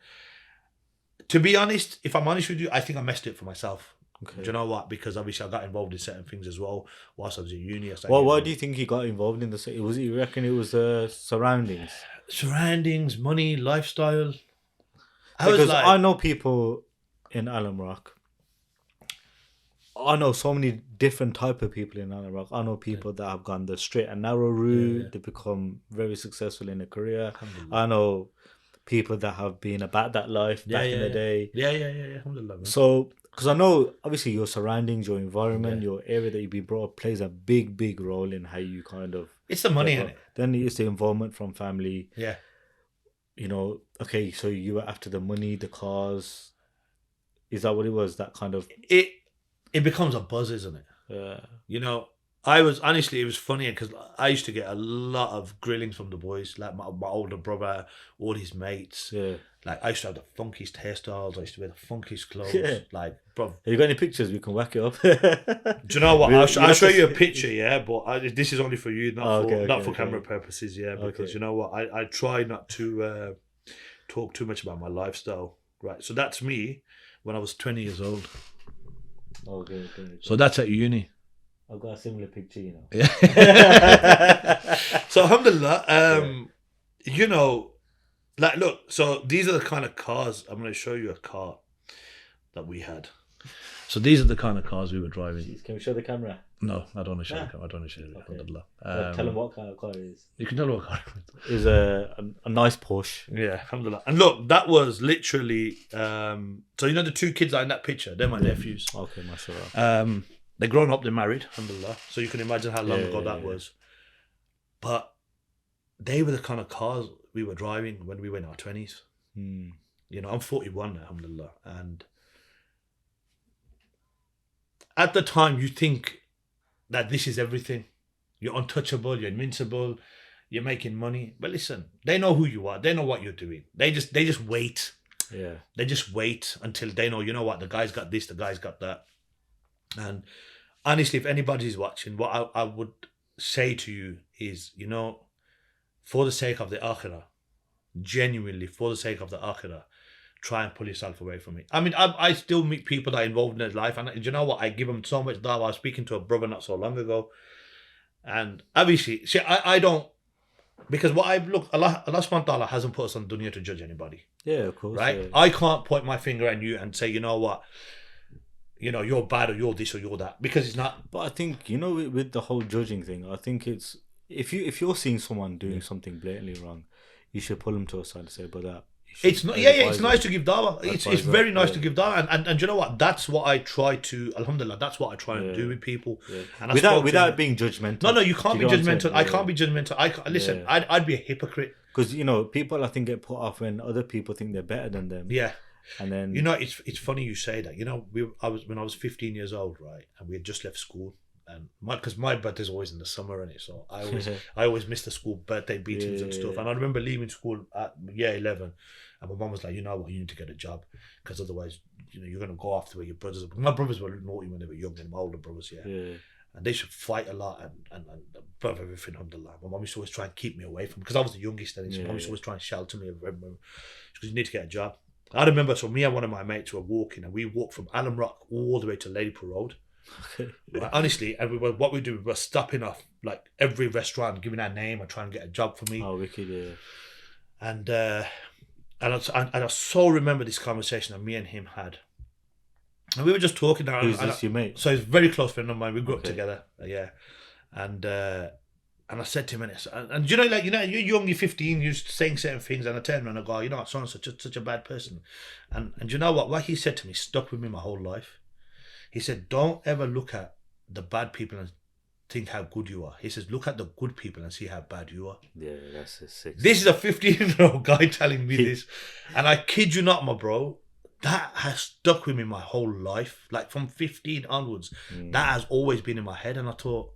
to be honest, if I'm honest with you, I think I messed it for myself. Okay. Do you know what? Because obviously I got involved in certain things as well whilst I was in uni. Why do you think you got involved in the? You reckon it was surroundings? Surroundings, money, lifestyle. Because I know people in Alam Rock. I know so many different type of people in Alam Rock. I know people that have gone the straight and narrow route. They become very successful in a career. I know people that have been about that life back in the day. Yeah. Alhamdulillah, man. So, because I know obviously your surroundings, your environment, your area that you've been brought up plays a big role in how you kind of. It's the money in it. Then it's the involvement from family. Yeah. You know, okay, so you were after the money, the cars. Is that what it was? That kind of. It becomes a buzz, isn't it? Yeah. You know, it was funny because I used to get a lot of grillings from the boys, like my older brother, all his mates. Yeah. Like, I used to have the funkiest hairstyles. I used to wear the funkiest clothes. Yeah. Like, bro. Have you got any pictures? We can whack it up. Do you know what? I'll show you a picture, yeah? But this is only for you, not for camera purposes, yeah? Because you know what? I try not to talk too much about my lifestyle, right? So that's me when I was 20 years old. Okay. So that's at uni. I've got a similar picture, you know. Yeah. So, alhamdulillah, you know, like, look, so these are the kind of cars. I'm going to show you a car that we had. So these are the kind of cars we were driving. Jeez, can we show the camera? No, I don't want to show the camera. I don't want to show it. Alhamdulillah. Tell them what kind of car it is. You can tell them what car it is. A nice Porsche. Yeah, alhamdulillah. And look, that was literally, so you know the two kids that are in that picture, they're my nephews. Okay, mashallah. They're grown up, they're married, alhamdulillah. So you can imagine how long ago that was. But they were the kind of cars we were driving when we were in our 20s. You know, I'm 41 now, alhamdulillah. And at the time, you think that this is everything. You're untouchable, you're invincible, you're making money. But listen, they know who you are. They know what you're doing. They just wait. Yeah. They just wait until they know, you know what, the guy's got this, the guy's got that. And honestly, if anybody's watching, what I would say to you is, you know, for the sake of the akhirah, genuinely, for the sake of the akhirah, try and pull yourself away from it. I mean, I still meet people that are involved in their life, and you know what? I give them so much dawah. I was speaking to a brother not so long ago, and obviously, see, I don't, because what I look, Allah subhanahu wa ta'ala hasn't put us on dunya to judge anybody. Yeah, of course. Right? Yeah. I can't point my finger at you and say, you know what, you know, you're bad or you're this or you're that, because it's not. But I think, you know, with the whole judging thing, I think it's, if you're seeing someone doing something blatantly wrong, you should pull them to a side and say, but that. It's not, it's nice to give dawah. It's very nice to give dawah, and you know what? That's what I try to. Alhamdulillah, that's what I try and do with people. Yeah. And without being judgmental. No, you can't be judgmental. I can't be judgmental. Listen, I'd be a hypocrite. Because you know, people I think get put off when other people think they're better than them. Yeah. And then you know, it's funny you say that. You know, when I was 15 years old, right, and we had just left school, and because my birthday's always in the summer, and so I always miss the school birthday beatings and stuff. And I remember leaving school at year 11, and my mum was like, you know what, you need to get a job, because otherwise, you know, you're gonna go off the way your brothers are. My brothers were naughty when they were young, and my older brothers, and they should fight a lot and above everything under line. My mum used to always try and keep me away from, because I was the youngest then, so mum used to always try and shelter me, because you need to get a job. I remember, so me and one of my mates were walking, and we walked from Alum Rock all the way to Ladypool Road. Okay. Right, honestly, and we were stopping off like every restaurant, giving our name and trying to get a job for me. Oh, wicked, yeah. And I so remember this conversation that me and him had. And we were just talking. Who's this, your mate? So he's a very close friend of mine. We grew up together, yeah. And I said to him, and you know, like, you know, you're young, you're 15, you're saying certain things, and I turn around and go, you know, someone's such a bad person. And you know what he said to me stuck with me my whole life. He said, don't ever look at the bad people and think how good you are. He says, look at the good people and see how bad you are. Yeah, that's a sick. This is a 15-year-old guy telling me this. And I kid you not, my bro, that has stuck with me my whole life. Like from 15 onwards, that has always been in my head. And I thought,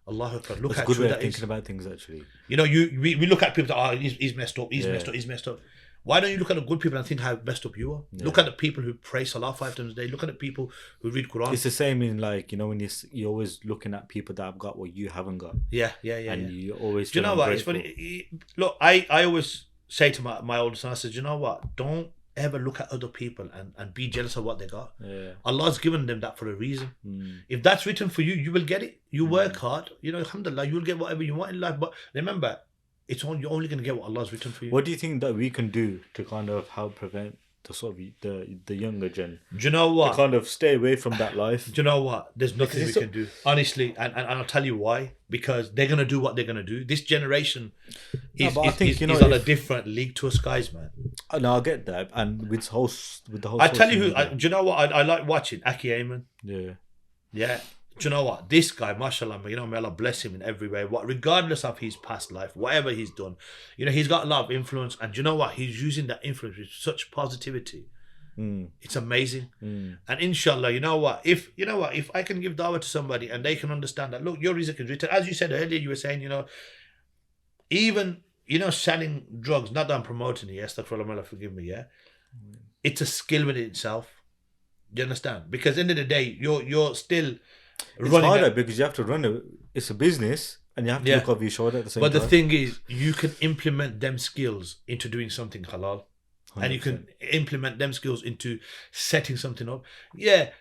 Allah Akbar, look at good way of thinking about things, actually. You know, we look at people that, he's messed up, he's messed up. Why don't you look at the good people and think how messed up you are? Yeah. Look at the people who pray Salah 5 times a day. Look at the people who read Quran. It's the same in, like, you know, when you're always looking at people that have got what you haven't got. Yeah. And you always. Do you know what? Grateful. It's funny. Look, I always say to my oldest son, I said, you know what? Don't ever look at other people and be jealous of what they got. Yeah. Allah's given them that for a reason. If that's written for you, you will get it. You work hard. You know, alhamdulillah, you will get whatever you want in life. But remember, you're only going to get what Allah's written for you. What do you think that we can do to kind of help prevent the sort of the younger gen? Do you know what? To kind of stay away from that life. Do you know what? There's nothing we can do, honestly, and I'll tell you why. Because they're going to do what they're going to do. This generation is on a different league to us guys, man. No, I get that, and with the whole. I tell you who. Do you know what I like watching? Aki Ayman. Yeah. Do you know what? This guy, mashallah, you know, may Allah bless him in every way. Regardless of his past life, whatever he's done, you know, he's got a lot of influence. And do you know what? He's using that influence with such positivity. It's amazing. And inshallah, you know what? If I can give dawah to somebody and they can understand that, look, your rizq is written. As you said earlier, you were saying, you know, even, you know, selling drugs, not that I'm promoting it, astaghfirullah, forgive me, yeah? It's a skill within itself. Do you understand? Because at the end of the day, you're still... It's harder because you have to run it. It's a business, and you have to look over your shoulder at the same time. But the thing is, you can implement them skills into doing something halal, 100%. And you can implement them skills into setting something up. Yeah,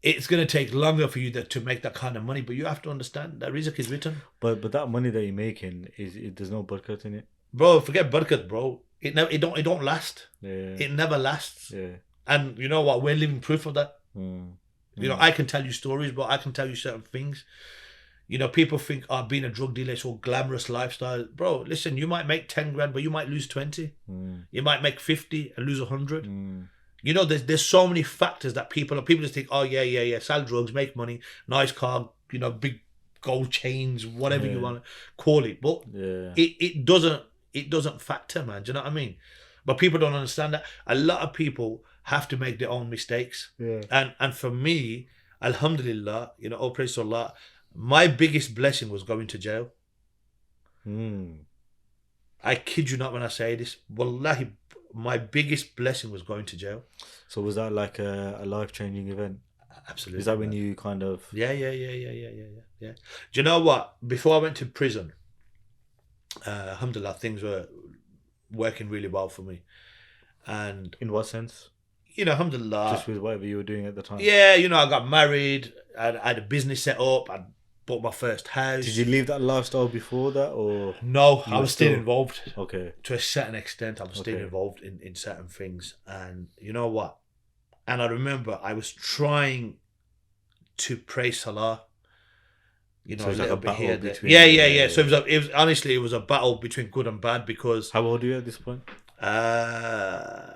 it's going to take longer for you to make that kind of money, but you have to understand that rizq is written. But that money that you're making there's no barakat in it, bro. Forget barakat, bro. It don't last. Yeah. It never lasts. Yeah. And you know what? We're living proof of that. You know, I can tell you stories, but I can tell you certain things. You know, people think, being a drug dealer is all glamorous lifestyle. Bro, listen, you might make 10 grand, but you might lose 20. You might make 50 and lose 100. You know, there's so many factors that people just think, sell drugs, make money, nice car, you know, big gold chains, whatever you want to call it. But it doesn't factor, man. Do you know what I mean? But people don't understand that. A lot of people have to make their own mistakes. And for me, alhamdulillah, you know, all praise to Allah, my biggest blessing was going to jail. I kid you not when I say this. Wallahi, my biggest blessing was going to jail. So was that like a life-changing event? Absolutely. Is that when you kind of... Yeah. Do you know what? Before I went to prison, alhamdulillah, things were working really well for me. And in what sense? You know, alhamdulillah. Just with whatever you were doing at the time? Yeah, you know, I got married. I had a business set up. I bought my first house. Did you leave that lifestyle before that, or...? No, I was still involved. Okay. To a certain extent, I was still involved in certain things. And you know what? And I remember I was trying to pray Salah. You know, so a little like bit here. Between yeah. So it was honestly, it was a battle between good and bad because... How old are you at this point?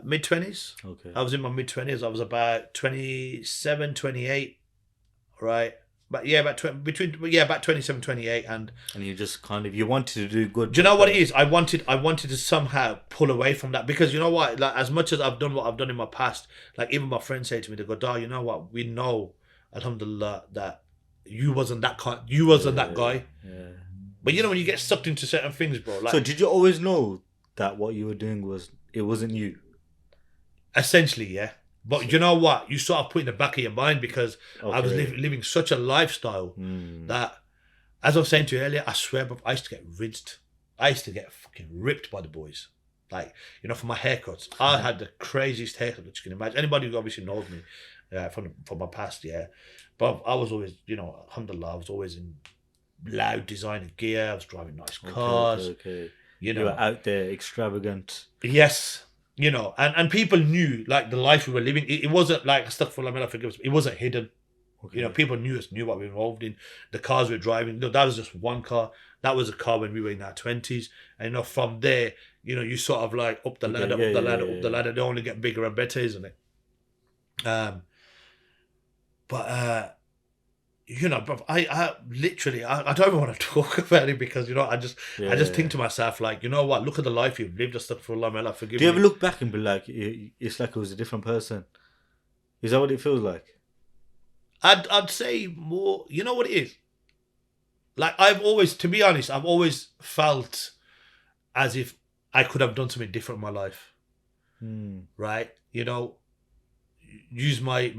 Mid-20s. Okay. I was in my mid-20s. I was about 27, 28, right? But yeah, about 27, 28, and you just kind of, you wanted to do good. Do you know what it is? I wanted to somehow pull away from that, because you know what? Like, as much as I've done what I've done in my past, like even my friends say to me, they go, Darr, you know what? We know, alhamdulillah, that you wasn't that guy. Yeah. But when you get sucked into certain things, bro. Like, So did you always know that what you were doing wasn't you? essentially, yeah. But you know what? You sort of put in the back of your mind because I was living such a lifestyle that, as I was saying to you earlier, I swear, bro, I used to get rinsed. I used to get fucking ripped by the boys. Like, for my haircuts. I had the craziest haircut that you can imagine. Anybody who obviously knows me from my past, yeah. But I was always, alhamdulillah, I was always in loud designer gear. I was driving nice cars. Okay. You were out there, extravagant. Yes. And people knew, like, the life we were living. It wasn't like, astaghfirullah, forgive us. It wasn't hidden. Okay. People knew what we were involved in. The cars we were driving. No, that was just one car. That was a car when we were in our 20s. And, from there, you sort of like up the ladder, up the ladder. They only get bigger and better, isn't it? But I literally, I don't even want to talk about it because, I just think to myself, like, you know what? Look at the life you've lived. Astaghfirullah, forgive me. Do you ever look back and be like, it's like it was a different person? Is that what it feels like? I'd say more. You know what it is? Like, to be honest, I've always felt as if I could have done something different in my life. Right? Use my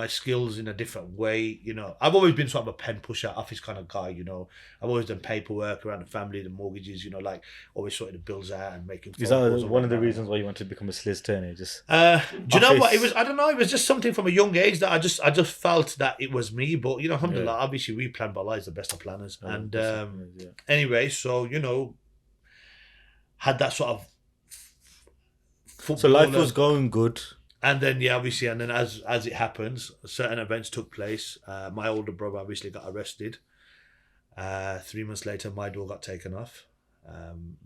skills in a different way. I've always been sort of a pen pusher, office kind of guy. I've always done paperwork around the family, the mortgages. Like, always sorting the bills out and making. Is that one of the reasons why you wanted to become a solicitor? Just do you know what it was? I don't know. It was just something from a young age that I just felt that it was me. But alhamdulillah, obviously we plan by lives the best of planners. And anyway, so had that sort of. So life was going good. And then, obviously, as it happens, certain events took place. My older brother obviously got arrested. 3 months later, my door got taken off.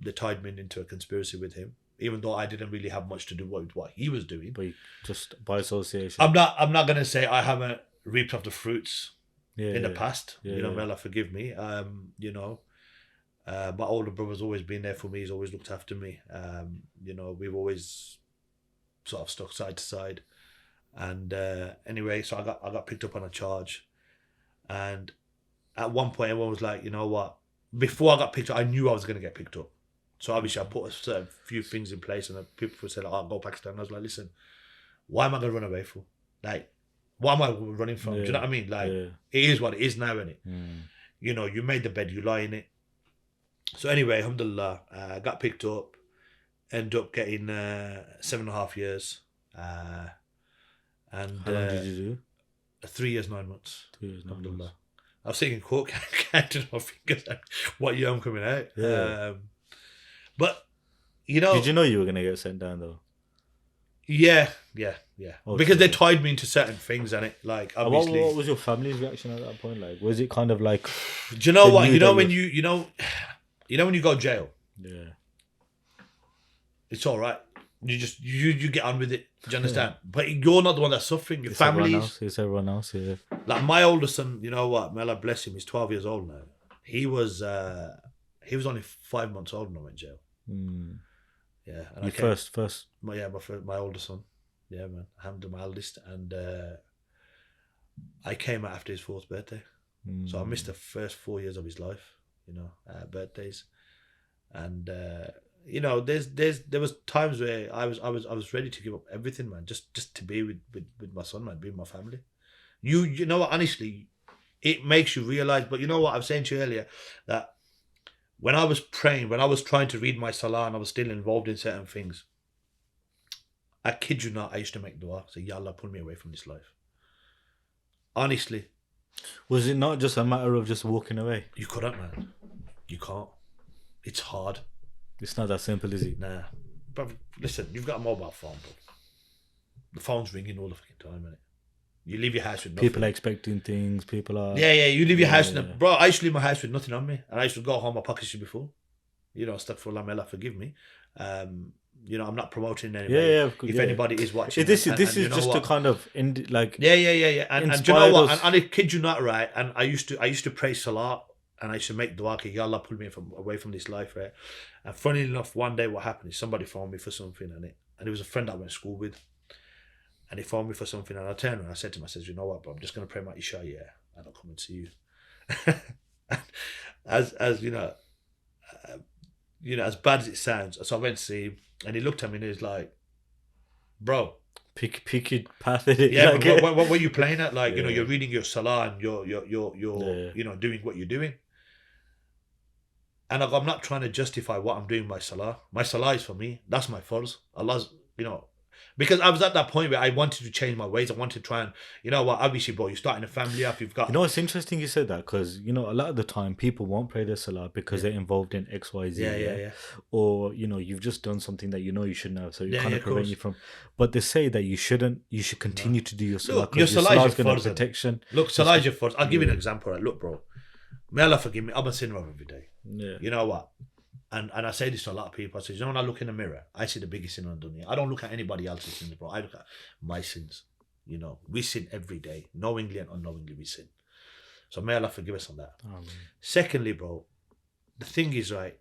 They tied me into a conspiracy with him, even though I didn't really have much to do with what he was doing. But just by association. I'm not going to say I haven't reaped off the fruits in the past. May Allah forgive me. My older brother's always been there for me. He's always looked after me. We've always sort of stuck side to side, and anyway, so I got picked up on a charge, and at one point everyone was like, you know what? Before I got picked up, I knew I was going to get picked up. So obviously I put a certain few things in place, and people would say, like, "I'll go Pakistan." And I was like, "Listen, why am I going to run away for? Like, what am I running from?" Do you know what I mean? Like, it is what it is now, innit? You made the bed, you lie in it. So anyway, alhamdulillah, I got picked up. Ended up getting 7.5 years. And how long did you do? 3 years, 9 months. 3 years, 9 months. I was sitting in court, counting my fingers, what year I'm coming out. Yeah. But, Did you know you were going to get sent down, though? Yeah. Okay. Because they tied me into certain things, and it, like, obviously. What was your family's reaction at that point? Like, was it kind of like... Do you know what? When when you go to jail? Yeah. It's all right. You get on with it. Do you understand? But you're not the one that's suffering. Your family is. It's everyone else. Yeah. Like my older son, you know what? May Allah bless him. He's 12 years old now. He was only 5 months old when I went to jail. Yeah. And first. My older son. Yeah, man. Alhamdulillah, my eldest, and I came out after his 4th birthday. So I missed the first 4 years of his life. Birthdays, and. There was times where I was ready to give up everything, man, just to be with my son, man, be with my family. You know what, honestly, it makes you realize. But you know what I was saying to you earlier, that when I was praying, when I was trying to read my salah, and I was still involved in certain things, I kid you not, I used to make dua, say, Ya Allah, pull me away from this life. Honestly. Was it not just a matter of just walking away? You couldn't, man. You can't. It's hard. It's not that simple, is it? Nah. But listen, you've got a mobile phone, bro. The phone's ringing all the fucking time, innit? You leave your house with nothing. People are expecting things. People are... Yeah, you leave your house... Bro, I used to leave my house with nothing on me. And I used to go home, my pockets used to be full. Astaghfirullah, may Allah forgive me. I'm not promoting anybody. If anybody is watching... This is just to kind of... Yeah. And you know what? And I kid you not, right? And I used to pray salah. And I used to make dua, Ya Allah, pull me away from this life, right? And funny enough, one day what happened is somebody phoned me for something, and it was a friend I went to school with. And he phoned me for something, and I turned and I said to him, I said, you know what, bro, I'm just going to pray my Isha, yeah. and I'll come and see you. as as bad as it sounds, so I went to see him, and he looked at me and he was like, "Bro, pick your path in it." yeah, like, what were you playing at? Like, Yeah. you're reading your salah and you're Yeah. doing what you're doing." And I'm not trying to justify what I'm doing by salah. My salah is for me. That's my farz. Allah's, because I was at that point where I wanted to change my ways. I wanted to try and, obviously, bro, you're starting a family up. You've got, It's interesting you said that, because a lot of the time people won't pray their salah because they're involved in XYZ. Yeah. Or you've just done something that you shouldn't have, so it kind of of prevent course. you from. But they say that you shouldn't. You should continue to do your salah, Look, your because salah is going your to farz. protection. Look, salah is your farz. I'll give you an example. Right? Look, bro, may Allah forgive me. I'm a sinner every day. Yeah. You know what? And I say this to a lot of people. I say, when I look in the mirror, I see the biggest sin on the dunya. I don't look at anybody else's sins, bro. I look at my sins. We sin every day. Knowingly and unknowingly we sin. So may Allah forgive us on that. Secondly, bro, the thing is, right,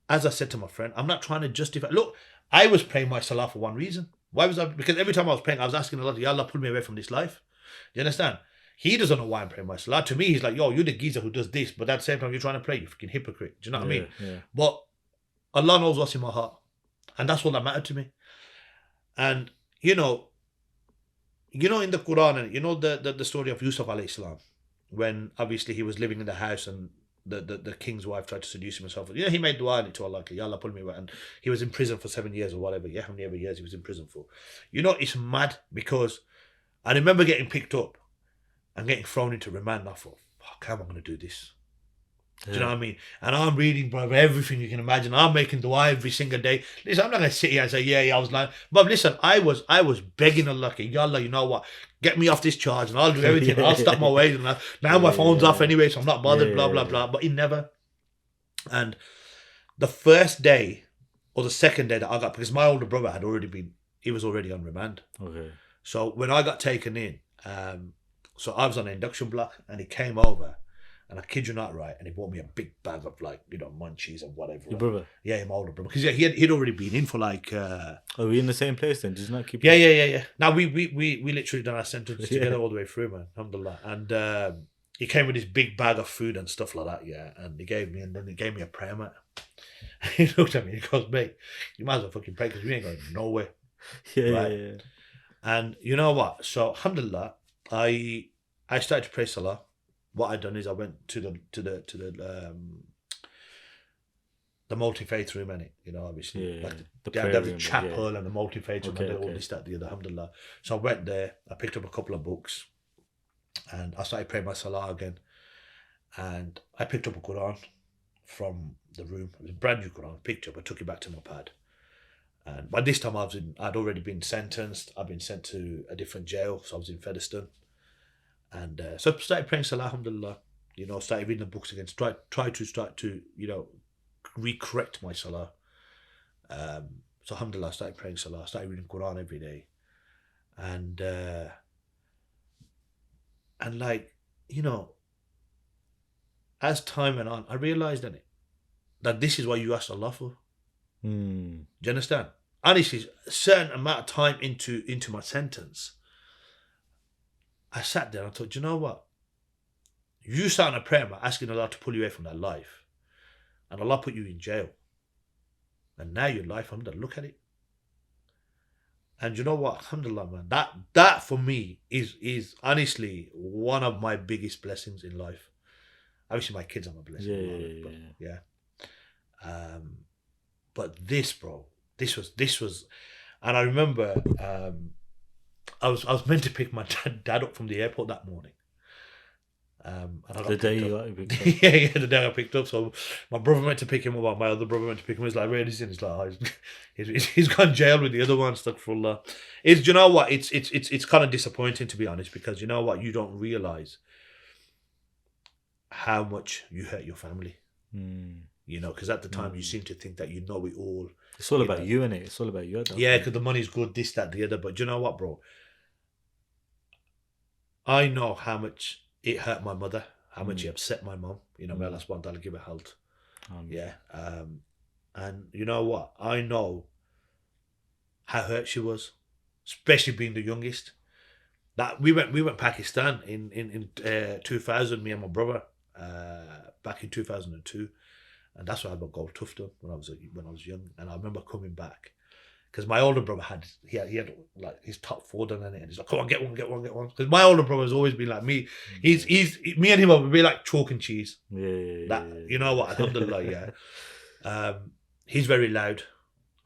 as I said to my friend, I'm not trying to justify. Look, I was praying my salah for one reason. Why was I? Because every time I was praying, I was asking Allah, Ya Allah, pull me away from this life. Do you understand? He doesn't know why I'm praying my salah. To me, he's like, yo, you're the geezer who does this, but at the same time, you're trying to pray, you freaking hypocrite. Do you know what I mean? Yeah. But Allah knows what's in my heart. And that's all that mattered to me. And, in the Quran, and the story of Yusuf alayhi salam, when obviously he was living in the house and the king's wife tried to seduce him and so forth. He made dua to Allah, Ya Allah, pull me away. And he was in prison for 7 years or whatever. Yeah, how many ever years he was in prison for. It's mad, because I remember getting picked up and getting thrown into remand. I thought, fuck, how am I going to do this? Do you know what I mean? And I'm reading, bro, everything you can imagine. I'm making dua every single day. Listen, I'm not going to sit here and say, yeah, I was lying. But listen, I was begging Allah, Ya Allah, you know what? Get me off this charge and I'll do everything. I'll stop my ways. And now my phone's off anyway, so I'm not bothered, blah, blah, blah. But he never. And the first day or the second day that I got, because my older brother he was already on remand. Okay. So when I got taken in, so I was on an induction block, and he came over, and I kid you not, right, and he bought me a big bag of munchies and whatever. Your brother? Yeah, my older brother, because he'd already been in for like. Are we in the same place then? Does not keep? Yeah. Now we literally done our sentence together all the way through, man. Alhamdulillah. And he came with this big bag of food and stuff like that, yeah. And he gave me a prayer mat. He looked at me and he goes, mate, you might as well fucking pray, because we ain't going nowhere. Yeah. And you know what? So alhamdulillah, I started to pray salah. What I done is I went to the multi-faith room, and obviously they have the chapel and the multi-faith room, and all this, that, the other, alhamdulillah. So I went there, I picked up a couple of books, and I started praying my salah again. And I picked up a Quran from the room. It was a brand new Quran. I picked it up, I took it back to my pad. And by this time I'd already been sentenced. I'd been sent to a different jail, so I was in Featherstone. And so I started praying salah, alhamdulillah. Started reading the books again. Try to start to, recorrect my salah. So alhamdulillah, I started praying salah. I started reading Quran every day. And as time went on, I realised that this is what you asked Allah for. Do you understand? Honestly, a certain amount of time into my sentence, I sat there and I thought, do you know what? You sat on a prayer mat asking Allah to pull you away from that life, and Allah put you in jail. And now your life, alhamdulillah, look at it. And you know what? Alhamdulillah, man. That for me is honestly one of my biggest blessings in life. Obviously, my kids are my blessing. Yeah. But this, bro, this was, and I remember I was meant to pick my dad up from the airport that morning. And I got the day you up. got picked up. yeah, the day I picked up. So my brother went to pick him up. My other brother went to pick him up. He's like, where is he? He's like, oh, he's gone to jail with the other one. Stuck for Allah. You know what? It's kind of disappointing, to be honest, because you know what? You don't realize how much you hurt your family. Because at the time you seem to think that you know it all. It's all about you, innit? It's all about you. Yeah, because the money's good, this, that, the other. But you know what, bro? I know how much it hurt my mother, how much it upset my mum. May Allah subhanahu wa ta'ala give her health. Yeah. And you know what? I know how hurt she was, especially being the youngest. That we went Pakistan in 2000. Me and my brother back in 2002, and that's why I got gold tuft done when I was young. And I remember coming back because my older brother he had like his top 4 done in it, and he's like, "Come on, get one." Because my older brother has always been like me. He's me and him would be like chalk and cheese. Yeah. You know what? Alhamdulillah, yeah. He's very loud.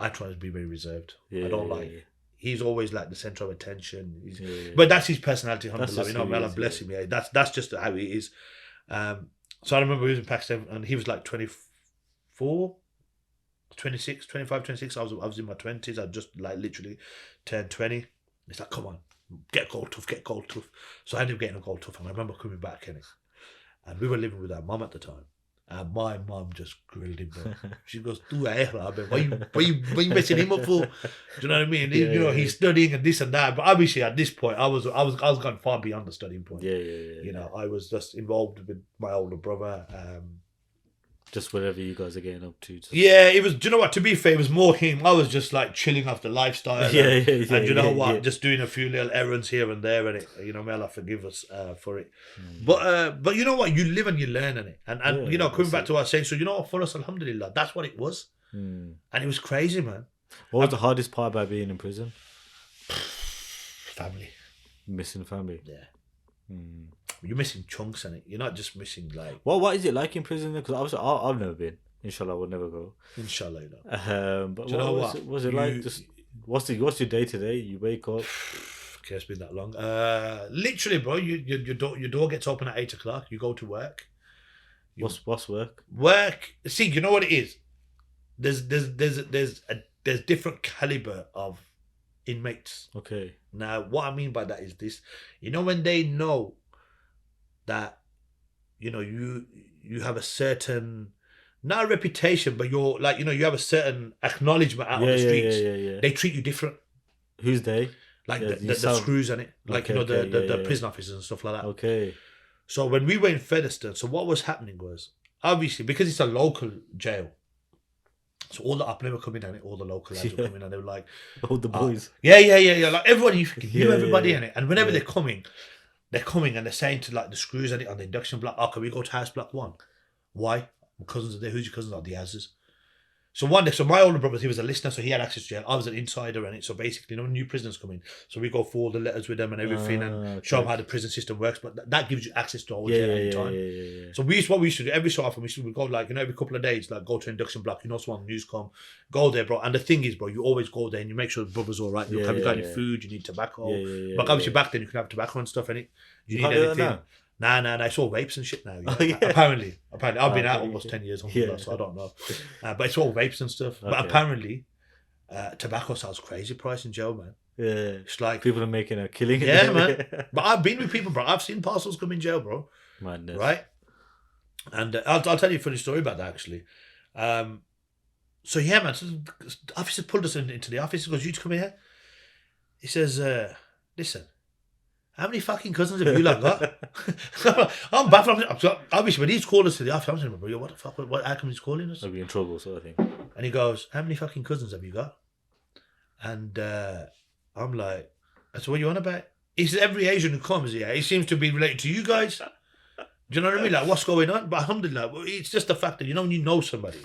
I try to be very reserved. I don't like. He's always like the center of attention. But that's his personality. Alhamdulillah, you know, may Allah bless him. Yeah, that's just how he is. So I remember he was in Pakistan, and he was like 24, 26, 25, 26. I was in my 20s. I just like literally turned 20. He's like, "Come on, get gold tough." So I ended up getting a gold tough, and I remember coming back in it, and we were living with our mum at the time. And my mum just grilled him, bro. She goes, why you messing him up for? Do you know what I mean? You know, he's studying and this and that. But obviously at this point I was gone far beyond the studying point. You know, I was just involved with my older brother. Just whatever you guys are getting up to. Yeah, it was. Do you know what? To be fair, it was more him. I was just like chilling off the lifestyle. And you know what? Just doing a few little errands here and there, and it. You know, may Allah forgive us for it. But you know what? You live and you learn in it. And you know, coming back to what I was saying. So you know what? For us, alhamdulillah, that's what it was. And it was crazy, man. What was the hardest part about being in prison? Family. Missing family. Yeah. You're missing chunks in it. You're not just missing like. Well, what is it like in prison? Because obviously I've never been. Inshallah, I will never go. Inshallah, you know. But what was it like? Just what's your day to day? You wake up. Okay, it's been that long. Literally, bro. Your door gets open at 8 o'clock. You go to work. What's work? Work. See, you know what it is. There's different caliber of inmates. Okay. Now, what I mean by that is this. You know, when they know that, you know, you have a certain, not a reputation, but you're like, you know, you have a certain acknowledgement out on the streets. They treat you different. Who's they? Like the screws on it, like okay, you know the prison officers and stuff like that. Okay. So when we were in Featherstone, so what was happening was obviously because it's a local jail. So all the uplifts were coming down, all the local lads were coming, and they were like, all the boys. Yeah. Like everyone, you knew everybody in it, and whenever they're coming and they're saying to like the screws on it on the induction block, "Oh, can we go to house block 1? Why? My cousins are there. Who's your cousins? Are the Azers." So one day, so my older brother, he was a listener, so he had access to jail. I was an insider in it. So basically, you know, new prisoners come in, so we go through all the letters with them and everything, and show them how the prison system works. But that gives you access to all jail at any time. So what we used to do every so often, we go like, you know, every couple of days, like go to induction block. You know, someone news come, go there, bro. And the thing is, bro, you always go there and you make sure the brother's all right. Have you got any food? You need tobacco. But obviously back then you can have tobacco and stuff in it. You need anything. Nah, it's all vapes and shit now. Apparently. I've been out almost 10 years, so I don't know. But it's all vapes and stuff. But apparently, tobacco sells crazy price in jail, man. Yeah. It's like... people are making a killing. Yeah, man. But I've been with people, bro. I've seen parcels come in jail, bro. Madness. Right? And I'll tell you a funny story about that, actually. So, yeah, man. So the officer pulled us into the office. He goes, "You to come here?" He says, "Listen. How many fucking cousins have you like got?" I'm baffled. Obviously, when he's called us to the office, I'm saying, "Bro, what the fuck? How come he's calling us?" I'll be in trouble, sort of thing. And he goes, "How many fucking cousins have you got?" And I'm like, "That's what you on about?" He says, "Every Asian who comes here, he seems to be related to you guys." Do you know what I mean? Like, what's going on? But alhamdulillah, it's just the fact that you know somebody.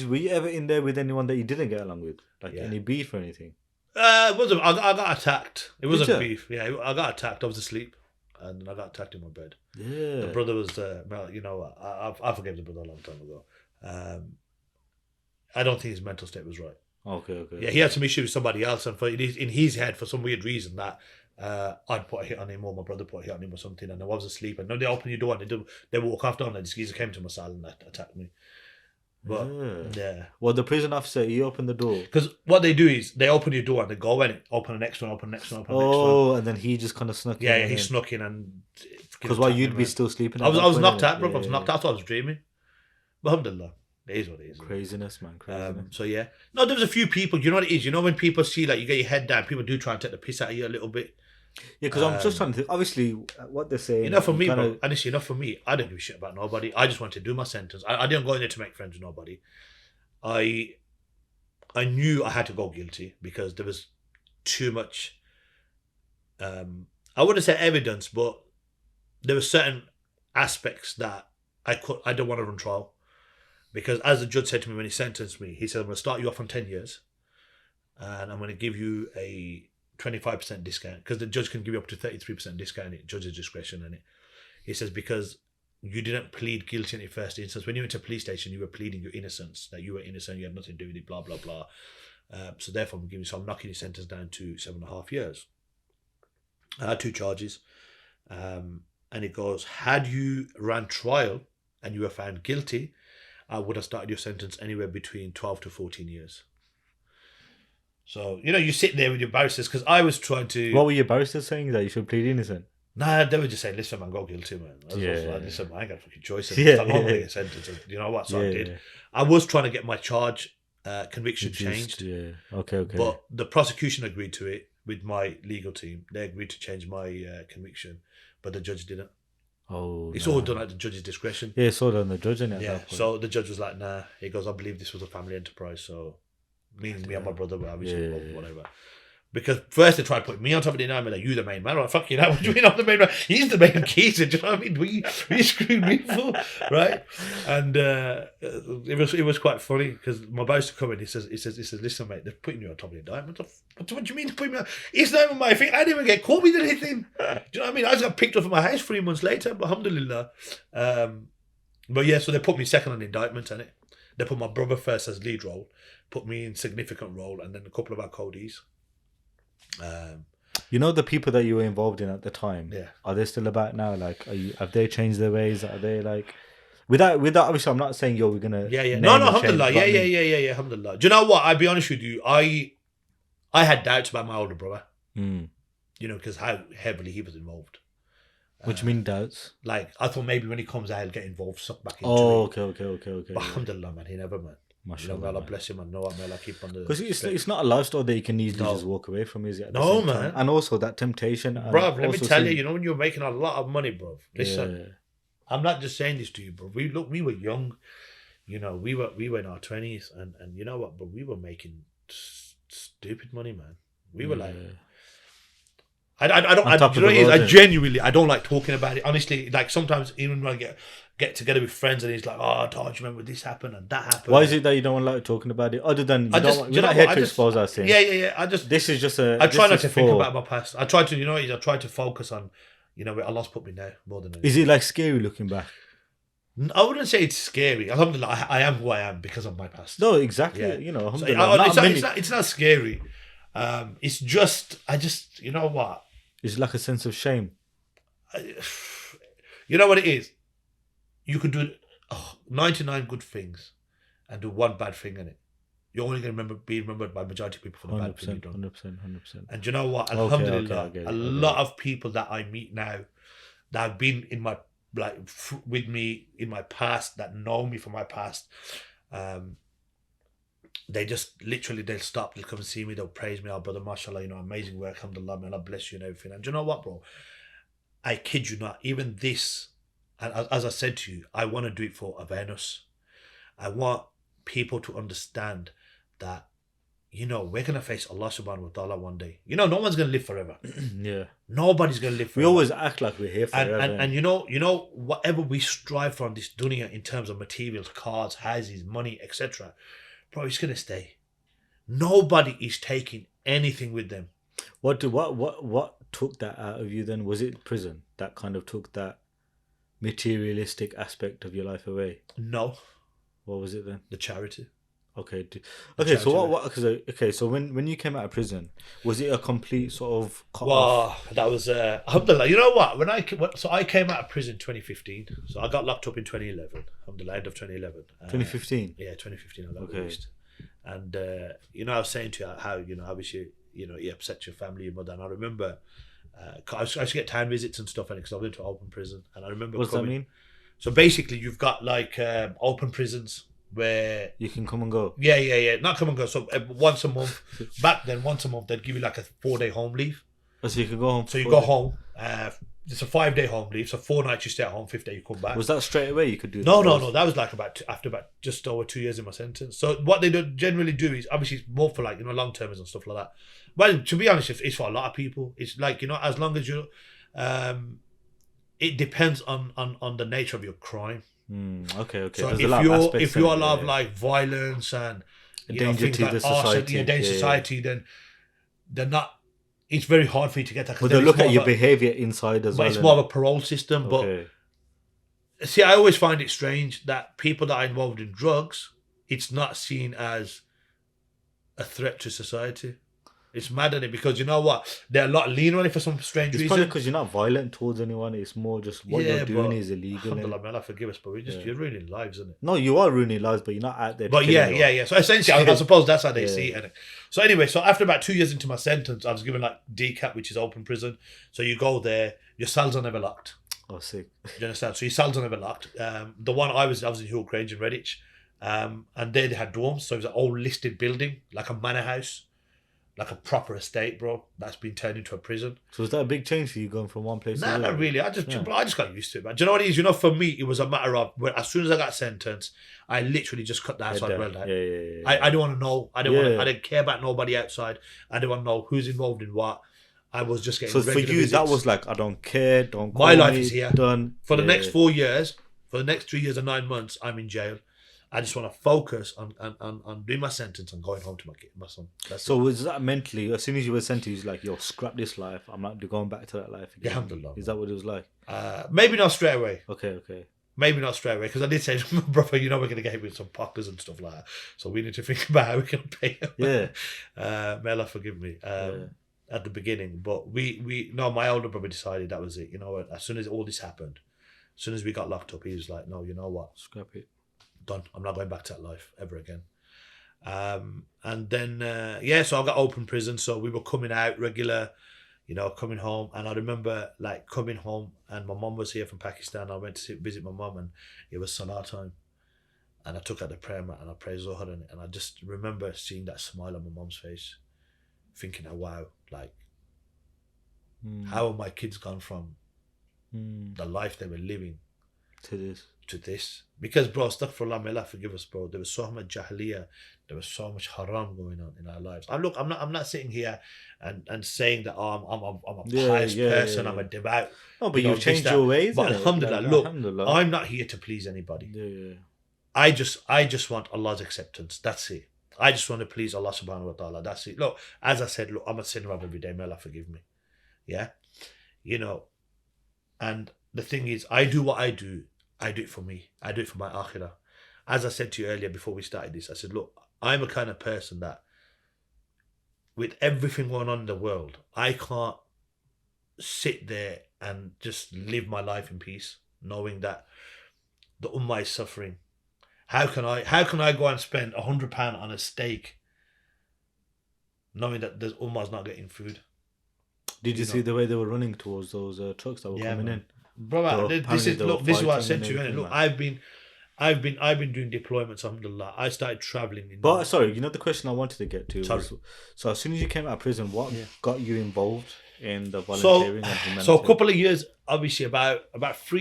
Were you ever in there with anyone that you didn't get along with, like any beef or anything? It wasn't. I got attacked. It wasn't beef. Yeah, I got attacked. I was asleep, and I got attacked in my bed. Yeah. The brother was. You know, I forgave the brother a long time ago. I don't think his mental state was right. Okay. Yeah, he had some issue with somebody else, and in his head, for some weird reason, that I'd put a hit on him or my brother put a hit on him or something, and I was asleep, and then they opened your door and they walk off down, and the geezer came to my cell and attacked me. But yeah. Well, the prison officer, he opened the door. Because what they do is they open your door and they go in it, open the next one, open the next one, open the next one. Oh, and then he just kind of snuck in. Yeah, he snuck in and. Because why you'd be still sleeping? I was knocked out, bro. I was knocked out, so I was dreaming. But alhamdulillah, it is what it is. Craziness, man. Craziness. So yeah, no, there was a few people. You know what it is. You know when people see like you get your head down, people do try and take the piss out of you a little bit. Yeah, because I'm just trying to think. Obviously, what they're saying. Enough for me, bro. Honestly, enough for me. I don't give a shit about nobody. I just wanted to do my sentence. I didn't go in there to make friends with nobody. I knew I had to go guilty because there was too much I wouldn't say evidence, but there were certain aspects that I don't want to run trial. Because as the judge said to me when he sentenced me, he said, I'm going to start you off on 10 years and I'm going to give you a 25% discount, because the judge can give you up to 33% discount at judge's discretion. And he says, because you didn't plead guilty in the first instance. When you went to a police station, you were pleading your innocence, that you were innocent, you had nothing to do with it, blah, blah, blah. So therefore, I'm knocking his sentence down to 7.5 years. I had 2 charges. And it goes, had you ran trial and you were found guilty, I would have started your sentence anywhere between 12 to 14 years. So, you sit there with your barristers, because I was trying to... What were your barristers saying? That you should plead innocent? Nah, they were just saying, listen, man, go guilty, man. I was like, listen, man, I ain't got a fucking choice. I'm going to get a sentence. You know what? So I did. I was trying to get my charge conviction changed. Yeah. Okay. But the prosecution agreed to it with my legal team. They agreed to change my conviction, but the judge didn't. Oh, it's all done at the judge's discretion. Yeah, it's all done the judge, isn't it? Yeah. So the judge was like, nah. He goes, I believe this was a family enterprise. So me and my brother were obviously involved, whatever. Because first they tried putting me on top of the indictment, like, you the main man. I'm like, fuck you, now. What do you mean I'm the main man? He's the main geezer. Do you know what I mean? We screwed me for, right? And it was quite funny, because my barrister come in. He says, listen, mate, they're putting you on top of the indictment. What do you mean they're putting me on? It's not even my thing. I didn't even get caught with anything. Do you know what I mean? I just got picked up from my house 3 months later. But alhamdulillah. But yeah, so they put me second on the indictment, and they put my brother first as lead role, put me in significant role, and then a couple of our codees. The people that you were involved in at the time, are they still about now? Like, have they changed their ways? Are they like, without obviously, I'm not saying we're gonna no, alhamdulillah, yeah, alhamdulillah. Do you know what? I'll be honest with you, I had doubts about my older brother, because how heavily he was involved. What do you mean doubts? Like, I thought maybe when he comes out he'll get involved, suck back into it. Okay. But alhamdulillah, man, he never, man. Mashallah, may Allah bless him, and may Allah keep on the... Because it's not a lifestyle that you can easily just walk away from, is it? No, man. Time? And also that temptation. Bro, let me tell you, when you're making a lot of money, bro. Listen, I'm not just saying this to you, bro. We were young, we were in our 20s, and you know what, bro? We were making stupid money, man. We were like... I genuinely, I don't like talking about it. Honestly, like sometimes even when I get together with friends and he's like, oh, do you remember this happened and that happened? Why is it that you don't like talking about it? Other than we're not here to expose our sins. Yeah. This is just I try not to think about my past. I try to, I try to focus on, where Allah's put me now more than anything. Is it like scary looking back? I wouldn't say it's scary. Alhamdulillah, I am who I am because of my past. No, exactly. Alhamdulillah. It's not scary. It's just, you know what? It's like a sense of shame. You know what it is? You could do 99 good things and do one bad thing in it. You're only going to be remembered by majority of people for the bad thing you've done. 100%. And you know what? Alhamdulillah, lot of people that I meet now that have been in my with me in my past, that know me from my past, they just literally, they'll stop, they'll come and see me, they'll praise me, oh brother, mashallah, amazing work, alhamdulillah, may Allah bless you and everything. And do you know what, bro? I kid you not, even this, and as I said to you, I want to do it for awareness. I want people to understand that, we're going to face Allah subhanahu wa ta'ala one day. No one's going to live forever. Yeah. Nobody's going to live forever. We always act like we're here forever. And whatever we strive for on this dunya in terms of materials, cars, houses, money, etc., bro, it's going to stay. Nobody is taking anything with them. What took that out of you then? Was it prison that kind of took that materialistic aspect of your life away? No. What was it then? The charity. Okay. Okay. So when you came out of prison, was it a complete sort of cut off? That was alhamdulillah. You know what? I came out of prison 2015. So I got locked up in 2011. Alhamdulillah, end of 2011. 2015. Yeah, 2015. I got released. And I was saying to you how obviously you upset your family, your mother, and I remember I used to get town visits and stuff, and because I went to open prison, and I remember. What does that mean? So basically, you've got like open prisons where you can come and go. Yeah. Not come and go. So once a month. Back then, once a month they'd give you like a 4-day home leave. So you could go home. So you go home, It's a 5-day home leave, so 4 nights you stay at home, 5th day you come back. Was that straight away? You could do No, that? no, no. That was like after about just over 2 years in my sentence. So what they generally do is obviously it's more for like long termers and stuff like that. Well, to be honest, it's for a lot of people. It's like as long as you, it depends on the nature of your crime. Okay. So There's if you're a lot of like violence and danger things to like the arson, society, danger to society, then they're not. It's very hard for you to get that. But they look at your behaviour inside as well. But it's more of a parole system. Okay. But see, I always find it strange that people that are involved in drugs, it's not seen as a threat to society. It's mad at it because you know what? They're a lot leaner on it for some strange reason. It's probably because you're not violent towards anyone. It's more just what you're doing is illegal. Alhamdulillah, may Allah forgive us, but you're ruining lives, isn't it? No, you are ruining lives, but you're not out there. But yeah. So essentially, I suppose that's how they see it. So anyway, so after about 2 years into my sentence, I was given like decap, which is open prison. So you go there, your cells are never locked. Oh, sick. Do you understand? So your cells are never locked. The one I was in Hull Grange in Redditch, and they had dorms. So it was an old listed building, like a manor house. Like a proper estate, bro. That's been turned into a prison. So was that a big change for you going from one place to Nah, another? not really. I just got used to it, man. Do you know what it is? For me, it was a matter of as soon as I got sentenced, I literally just cut the outside world out. Yeah. I didn't want to know. I didn't care about nobody outside. I didn't want to know who's involved in what. I was just getting. So for you, visits. that was like, I don't care. Don't. My life is here. Done For the next 4 years. For the next 3 years and 9 months, I'm in jail. I just want to focus on doing my sentence and going home to my son. So was that mentally, as soon as you were sentenced, like, yo, scrap this life. I'm not going back to that life again. Alhamdulillah. Is that what it was like? Maybe not straight away. Okay. Maybe not straight away, because I did say, brother, we're going to get hit with some pockers and stuff like that. So we need to think about how we can pay him. Yeah. May Allah forgive me. At the beginning. But my older brother decided that was it. You know what? As soon as all this happened, as soon as we got locked up, he was like, no, you know what? Scrap it. Done. I'm not going back to that life ever again. And then so I got open prison, so we were coming out regular, coming home. And I remember like coming home, and my mum was here from Pakistan. I went to visit my mum, and it was Salah time, and I took out the prayer mat and I prayed Zohar on it, and I just remember seeing that smile on my mum's face, thinking, oh wow, like how have my kids gone from the life they were living to this, because bro, astaghfirullah, may Allah forgive us, bro. There was so much jahiliyyah, there was so much haram going on in our lives. I'm not sitting here and saying that I'm a pious person, I'm a devout. No, but you've changed your ways. But alhamdulillah, I'm not here to please anybody. Yeah. I just want Allah's acceptance. That's it. I just want to please Allah subhanahu wa ta'ala. That's it. Look, as I said, I'm a sinner of every day. May Allah forgive me. Yeah, and the thing is, I do what I do it for me. I do it for my akhirah. As I said to you earlier before we started this, I said, look, I'm a kind of person that with everything going on in the world, I can't sit there and just live my life in peace, knowing that the ummah is suffering. How can I go and spend £100 on a steak, knowing that the ummah's not getting food? Did you see the way they were running towards those trucks that were coming in? Brother, this is what I said to you. Look, I've been doing deployments, alhamdulillah. I started traveling. But sorry, the question I wanted to get to was, so as soon as you came out of prison, what got you involved in the volunteering and humanitarian? So a couple of years, obviously about 4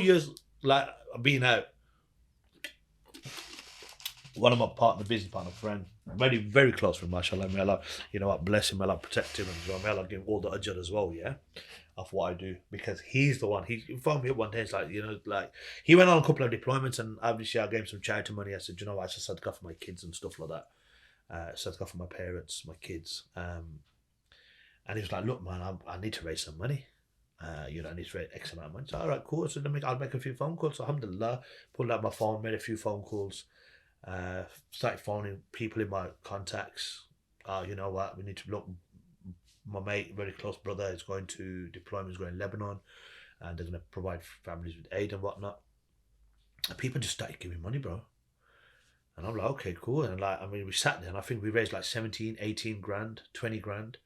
years, like being out. One of my business partner, friend, very, very close friend, mashallah, may Allah, bless him, may Allah protect him, and may Allah give him all the ajr as well, of what I do, because he's the one, he phoned me up one day, it's like, he went on a couple of deployments, and obviously I gave him some charity money. I said, I just sadaqah for my kids and stuff like that, sadaqah for my parents, my kids, and he was like, look man, I need to raise some money. I need to raise X amount of money. So all right, cool. So I'll make a few phone calls. So alhamdulillah, pulled out my phone, made a few phone calls. Started phoning people in my contacts. You know what, we need to look. My mate, very close brother, is going to deployment, is going to Lebanon, and they're going to provide families with aid and whatnot. And people just started giving money, bro. And I'm like, okay, cool. And we sat there, and I think we raised like 17, 18 grand, 20 grand.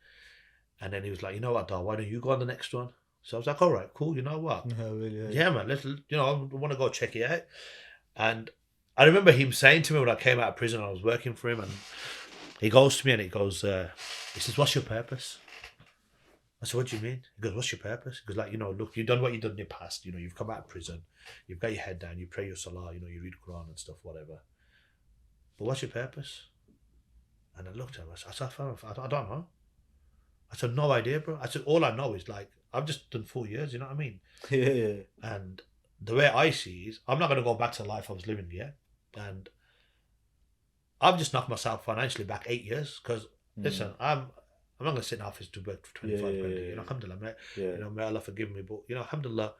And then he was like, you know what, Darr, why don't you go on the next one? So I was like, all right, cool. You know what? Yeah, man. Let's. I want to go check it out. And I remember him saying to me when I came out of prison, I was working for him, and he goes to me and he goes, He says, what's your purpose? I said, what do you mean? He goes, what's your purpose? He goes, like, look, you've done what you've done in your past. You've come out of prison. You've got your head down. You pray your salah. You read Quran and stuff, whatever. But what's your purpose? And I looked at him. I said, I don't know. I said, no idea, bro. I said, all I know is, like, I've just done 4 years. You know what I mean? Yeah. And the way I see is, I'm not going to go back to the life I was living yet. And I've just knocked myself financially back 8 years. Because, listen, I'm not going to sit in office to work for 25 grand. Alhamdulillah, mate. Yeah. May Allah forgive me. But, alhamdulillah,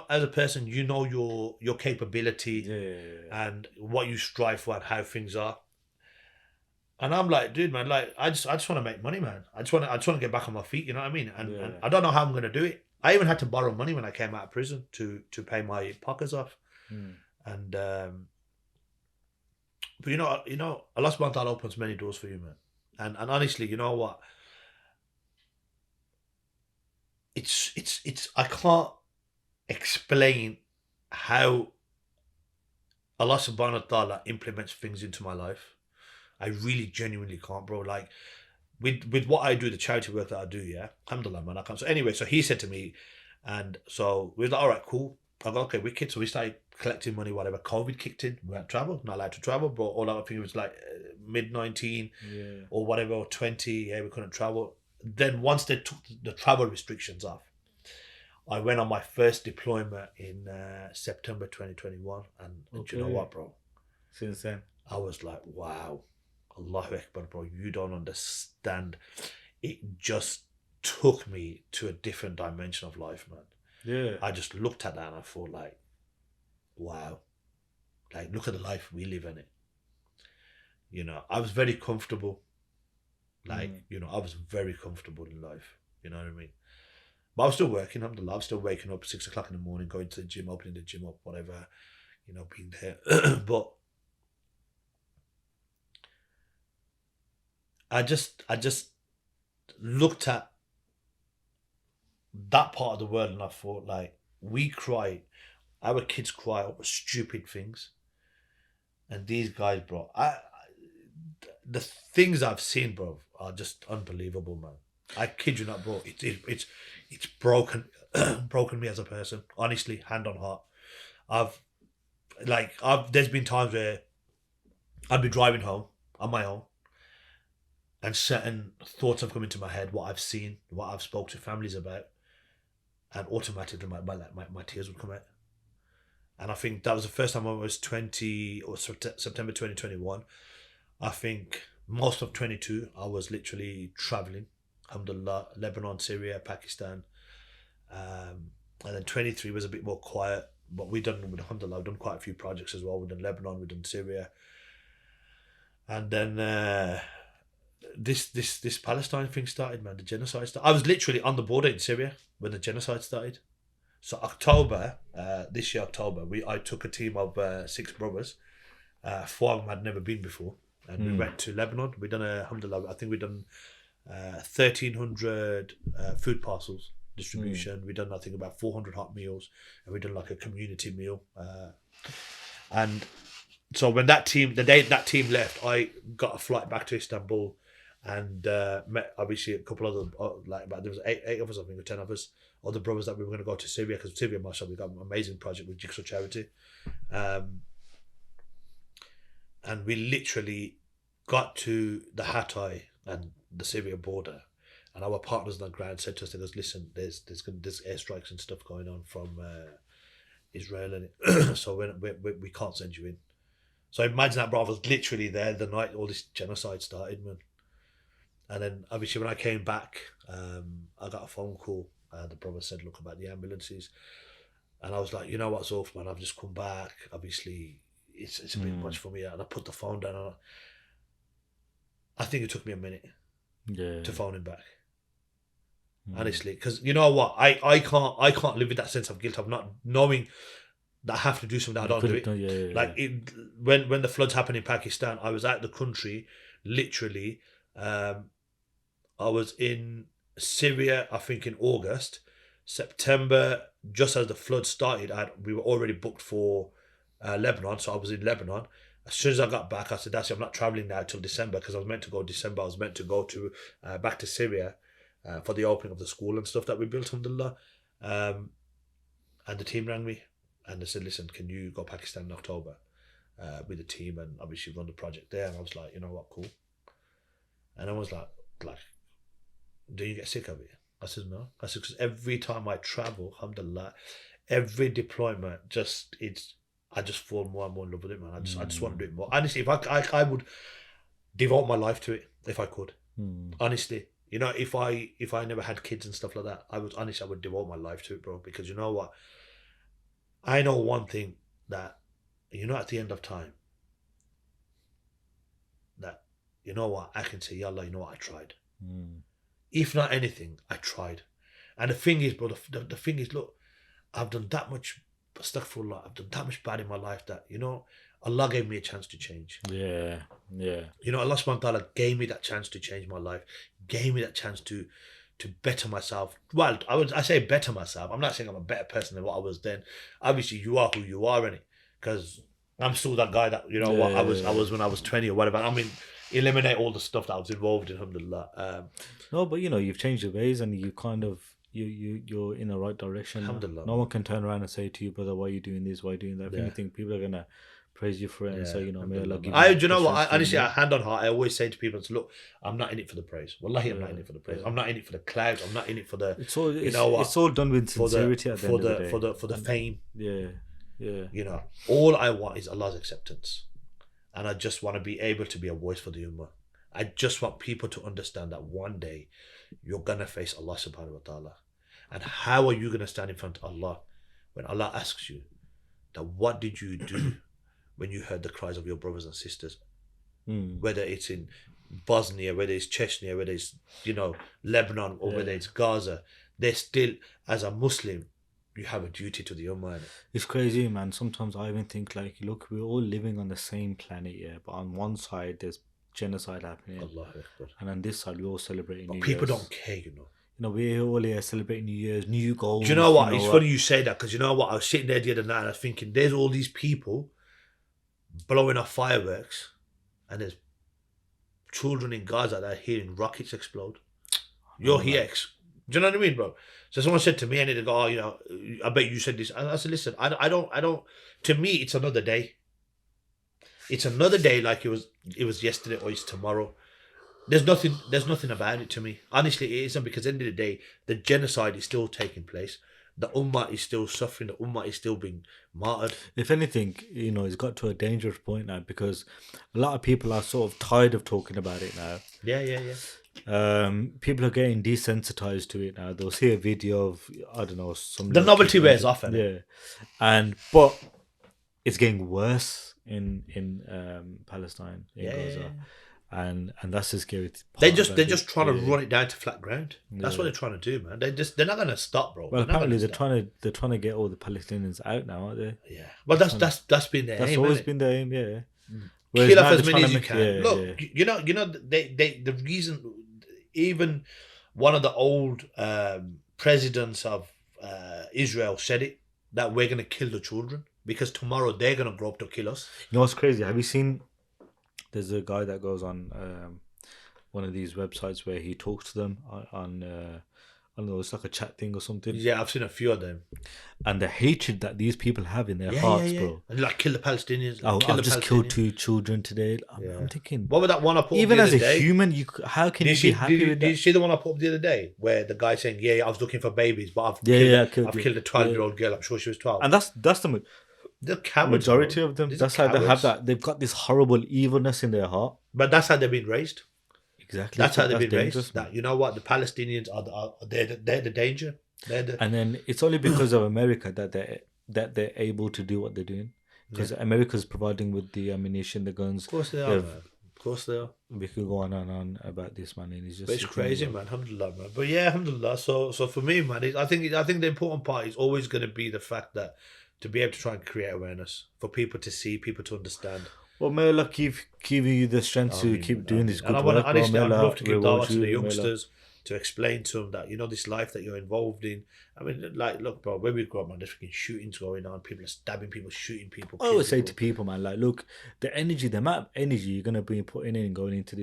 as a person, your capability and what you strive for and how things are. And I'm like, dude, man, like, I just want to make money, man. I just want to get back on my feet. You know what I mean? And I don't know how I'm going to do it. I even had to borrow money when I came out of prison to pay my pockets off. And but Allah subhanahu wa ta'ala opens many doors for you, man. And honestly, you know what? It's I can't explain how Allah subhanahu wa ta'ala implements things into my life. I really genuinely can't, bro. Like, with what I do, the charity work that I do, yeah, alhamdulillah, man, I can't. So anyway, so he said to me, and so we was like, all right, cool. I go, okay, wicked. So we started collecting money, whatever. COVID kicked in. We had travel, not allowed to travel, but all I think it was like mid-19 or whatever, or 20. Yeah, we couldn't travel. Then once they took the travel restrictions off, I went on my first deployment in September 2021, and do you know what, bro? Since then, I was like, wow, Allahu Akbar, bro, you don't understand. It just took me to a different dimension of life, man. Yeah. I just looked at that and I thought, like, wow, like, look at the life we live in it. I was very comfortable. Like, I was very comfortable in life. You know what I mean? But I was still working, alhamdulillah. I was still waking up 6 o'clock in the morning, going to the gym, opening the gym up, whatever, being there. But I just looked at that part of the world and I thought, like, we cry, our kids cry over stupid things, and these guys, bro, the things I've seen, bro, are just unbelievable, man. I kid you not, bro. It's broken broken me as a person, honestly, hand on heart. There's been times where I'd be driving home on my own, and certain thoughts have come into my head, what I've seen, what I've spoke to families about, and automatically my tears would come out. And I think that was the first time I was September 2021. I think most of 22, I was literally traveling, alhamdulillah, Lebanon, Syria, Pakistan. And then 23 was a bit more quiet, but alhamdulillah, we've done quite a few projects as well. We've done Lebanon, we've done Syria. And then this Palestine thing started, man. The genocide started. I was literally on the border in Syria when the genocide started. So October, this year October, I took a team of 6 brothers. 4 of them had never been before, and we went to Lebanon. We done alhamdulillah, I think we done 1,300 food parcels distribution. We done, I think, about 400 hot meals, and we done like a community meal. And so when the day that team left, I got a flight back to Istanbul, and met obviously a couple other there was eight of us, I think, or 10 of us, other brothers that we were going to go to Syria, because Syria, mashallah, we got an amazing project with Jigsaw Charity, and we literally got to the Hatay and the Syria border, and our partners on the ground said to us, listen, there's airstrikes and stuff going on from Israel, and so we can't send you in. So imagine that, bro. I was literally there the night all this genocide started, man. And then obviously when I came back, I got a phone call. The brother said, look, about the ambulances. And I was like, you know what's off, man? I've just come back. Obviously, it's a bit much for me. And I put the phone down. And I think it took me a minute to phone him back. Honestly, because you know what? I can't live with that sense of guilt of not knowing that I have to do something that I don't do it. Like, when the floods happened in Pakistan, I was out of the country, literally. I was in Syria, I think, in August. September, just as the flood started, we were already booked for Lebanon, so I was in Lebanon. As soon as I got back, I said, that's it, I'm not traveling now till December, because I was meant to go December. I was meant to go to back to Syria for the opening of the school and stuff that we built, alhamdulillah. And the team rang me and they said, listen, can you go Pakistan in October with the team and obviously run the project there? And I was like, you know what, cool. And I was like, do you get sick of it? I said, no. I said, because every time I travel, alhamdulillah, every deployment, I just fall more and more in love with it, man. I just want to do it more. Honestly, if I would devote my life to it if I could. Honestly, you know, if I never had kids and stuff like that, I would devote my life to it, bro. Because you know what, I know one thing, that you know, at the end of time, that you know what, I can say, Ya Allah, you know what, I tried. If not anything, I tried. And the thing is, bro, the thing is, look, I've done that much. Astaghfirullah, I've done that much bad in my life that, you know, Allah gave me a chance to change. Yeah. You know, Allah subhanahu wa ta'ala gave me that chance to change my life, gave me that chance to better myself. Well, I say better myself. I'm not saying I'm a better person than what I was then. Obviously, you are who you are, innit? Because I'm still that guy that, you know, what I was when I was 20 or whatever. I mean, eliminate all the stuff that I was involved in, alhamdulillah. No, but you know, you've changed your ways and you kind of, you're in the right direction. Alhamdulillah. No one can turn around and say to you, brother, why are you doing this? Why are you doing that? If anything, people are gonna praise you for it and say, you know, may Allah give you. Do you know what? Honestly, hand on heart, I always say to people, look, I'm not in it for the praise. Wallahi, I'm not in it for the praise. I'm not in it for the clout. I'm not in it for the. It's all done with sincerity at the end of the day. For the fame. Yeah. You know, all I want is Allah's acceptance, and I just want to be able to be a voice for the ummah. I just want people to understand that one day you're gonna face Allah subhanahu wa ta'ala. And how are you going to stand in front of Allah when Allah asks you that what did you do when you heard the cries of your brothers and sisters? Whether it's in Bosnia, whether it's Chechnya, whether it's, you know, Lebanon, or whether it's Gaza, they're still, as a Muslim, you have a duty to the Ummah. It's crazy, man. Sometimes I even think, like, look, we're all living on the same planet, yeah, but on one side there's genocide happening, Allah Akbar. And on this side we're all celebrating New Year's. People don't care, you know. You know, we're all here celebrating New Year's, new goals. Do you know what? It's funny you say that, because you know what? I was sitting there the other night and I was thinking, there's all these people blowing off fireworks and there's children in Gaza that are hearing rockets explode. You're here. Do you know what I mean, bro? So someone said to me, and they go, oh, you know, I bet you said this. And I said, listen, I don't, to me, it's another day. It's another day, like it was yesterday or it's tomorrow. There's nothing about it to me. Honestly, it isn't, because at the end of the day, the genocide is still taking place. The Ummah is still suffering. The Ummah is still being martyred. If anything, you know, it's got to a dangerous point now, because a lot of people are sort of tired of talking about it now. Yeah. People are getting desensitized to it now. They'll see a video of, I don't know, some... The novelty wears off, yeah. But it's getting worse in Palestine, in Gaza. Yeah. And that's the scary part. They're just trying to run it down to flat ground. That's what they're trying to do, man. They're not gonna stop, bro. Well, apparently they're trying to get all the Palestinians out now, aren't they? Yeah. Well, that's been their aim. That's always been their aim, yeah. Kill off as many as you can. Look, you know, the reason, even one of the old presidents of Israel said it, that we're gonna kill the children because tomorrow they're gonna grow up to kill us. You know what's crazy? Have you seen? There's a guy that goes on one of these websites where he talks to them on I don't know, it's like a chat thing or something. Yeah, I've seen a few of them. And the hatred that these people have in their hearts, bro. And like, kill the Palestinians. I've just killed 2 children today. I'm thinking... What was that one I put even up the as other a day? human, how can you be happy with that? Did you see the one I put up the other day? Where the guy saying, I was looking for babies, but I've killed a 12-year-old girl. I'm sure she was 12. And that's the cowards, majority of them. That's how they have that. They've got this horrible evilness in their heart. But that's how they've been raised. Exactly. That's how they've been raised. That, you know what? The Palestinians they're the danger. And then it's only because of America that they're able to do what they're doing. Because America's providing with the ammunition, the guns. Of course they are, man. Of course they are. We could go on and on about this, man. And it's crazy, man. Alhamdulillah, man. But yeah, alhamdulillah. So for me, man, I think the important part is always going to be the fact that to be able to try and create awareness for people to see, people to understand. Well, may Allah give you the strength to keep doing this good work. Honestly, I'd love to give dawah to the youngsters. to explain to them that, you know, this life that you're involved in. I mean, like, look, bro, when we grew up, man, there's freaking shootings going on. People are stabbing people, shooting people. I always say to people, man, like, look, the amount of energy you're gonna be putting in going into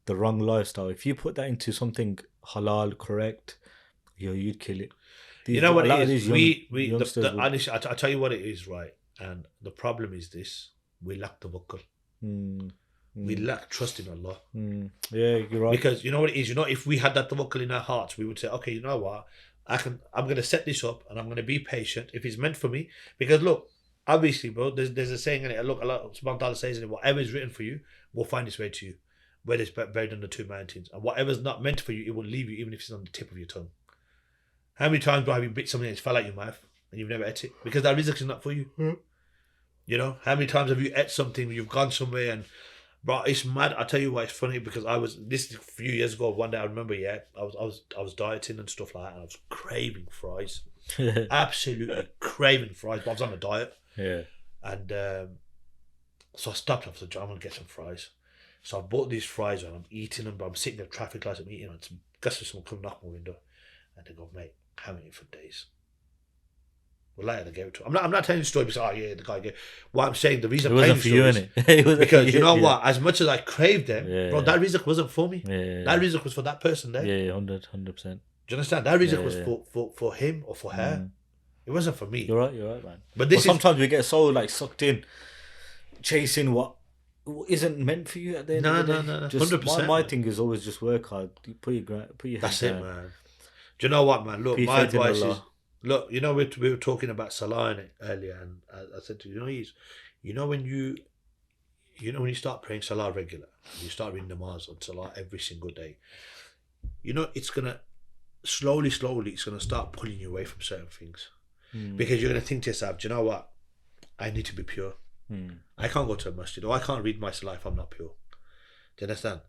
the wrong lifestyle. If you put that into something halal, correct, you'd kill it. You know what it is? Honestly, I tell you what it is, right? And the problem is this: we lack tawakkul. We lack trust in Allah. Yeah, you're right. Because you know what it is. You know, if we had that tawakkul in our hearts, we would say, okay, you know what? I'm going to set this up, and I'm going to be patient if it's meant for me. Because look, obviously, bro, there's a saying in it. Look, Allah subhanahu wa ta'ala says in it, whatever is written for you will find its way to you, whether it's buried under two mountains, and whatever's not meant for you, it will leave you, even if it's on the tip of your tongue. How many times, bro, have you bit something that's fell out your mouth and you've never ate it because that rizq is not for you? You know, how many times have you ate something, you've gone somewhere and, bro, it's mad. I tell you why it's funny, because this a few years ago, one day I remember, I was dieting and stuff like that, and I was craving fries. Absolutely craving fries, but I was on a diet. Yeah. And so I stopped off the job, I'm going to get some fries. So I bought these fries and I'm eating them, but I'm sitting in the traffic lights, I'm eating them, and guess someone come knock my window. And they go, mate, I haven't eaten for days. Well, later they gave it to him. I'm not telling the story because, oh yeah, the guy gave. What I'm saying, the reason it wasn't for you, innit? Because you know what? As much as I craved them, bro, that rizq wasn't for me. Yeah. That rizq was for that person there. Yeah, 100%. Do you understand? That rizq was for him or for her. It wasn't for me. You're right, man. But sometimes we get so like sucked in, chasing what isn't meant for you at the end of the day. No. 100%. My thing is always just work hard. Put your head down. That's it, man. Do you know what, man? Look, my advice is, look, you know, we were talking about Salah earlier, and I said to you know, when you start praying Salah regular, you start reading namaz on Salah every single day, you know, it's gonna slowly, it's gonna start pulling you away from certain things, because you're gonna think to yourself, do you know what? I need to be pure. I can't go to a masjid, or I can't read my Salah if I'm not pure. Do you understand?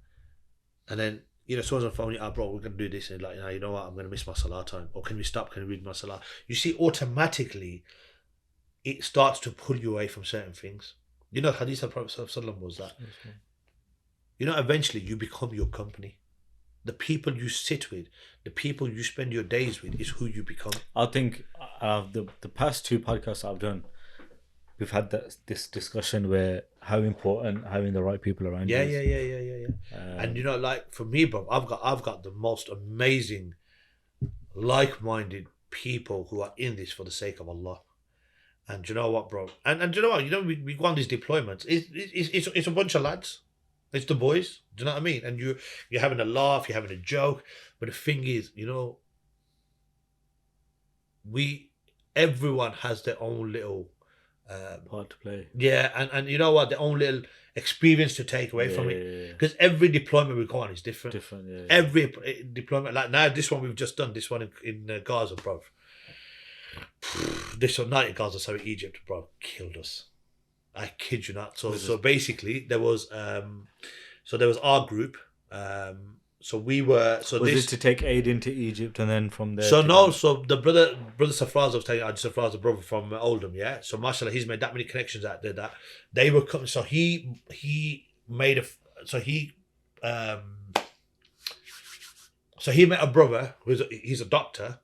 And then, you know, someone's on the phone, oh, bro, we're going to do this. And like, you know what, I'm going to miss my Salah time. Or can we stop? Can we read my Salah? You see, automatically, it starts to pull you away from certain things. You know, Hadith of Prophet ﷺ was that. You know, eventually you become your company. The people you sit with, the people you spend your days with is who you become. I think the past two podcasts I've done, we've had this discussion where how important having the right people around you is. And you know, like for me, bro, I've got the most amazing, like-minded people who are in this for the sake of Allah. And you know what, bro? And you know what? You know, we go on these deployments. It's a bunch of lads. It's the boys. Do you know what I mean? And you're having a laugh, you're having a joke. But the thing is, you know, everyone has their own little part to play. Yeah, and you know what? Their own little experience to take away from it. Because every deployment we go on is different. Every deployment, like now, this one we've just done, this one in Gaza, bro. This one, not in Gaza, sorry, Egypt, bro, killed us. I kid you not. So basically, there was our group. So we were. So was it to take aid into Egypt and then from there? So no. So the brother Safraz, I was telling you, Safraz, the brother from Oldham, yeah. So mashallah, he's made that many connections out there that they were coming. So he made So he met a brother he's a doctor,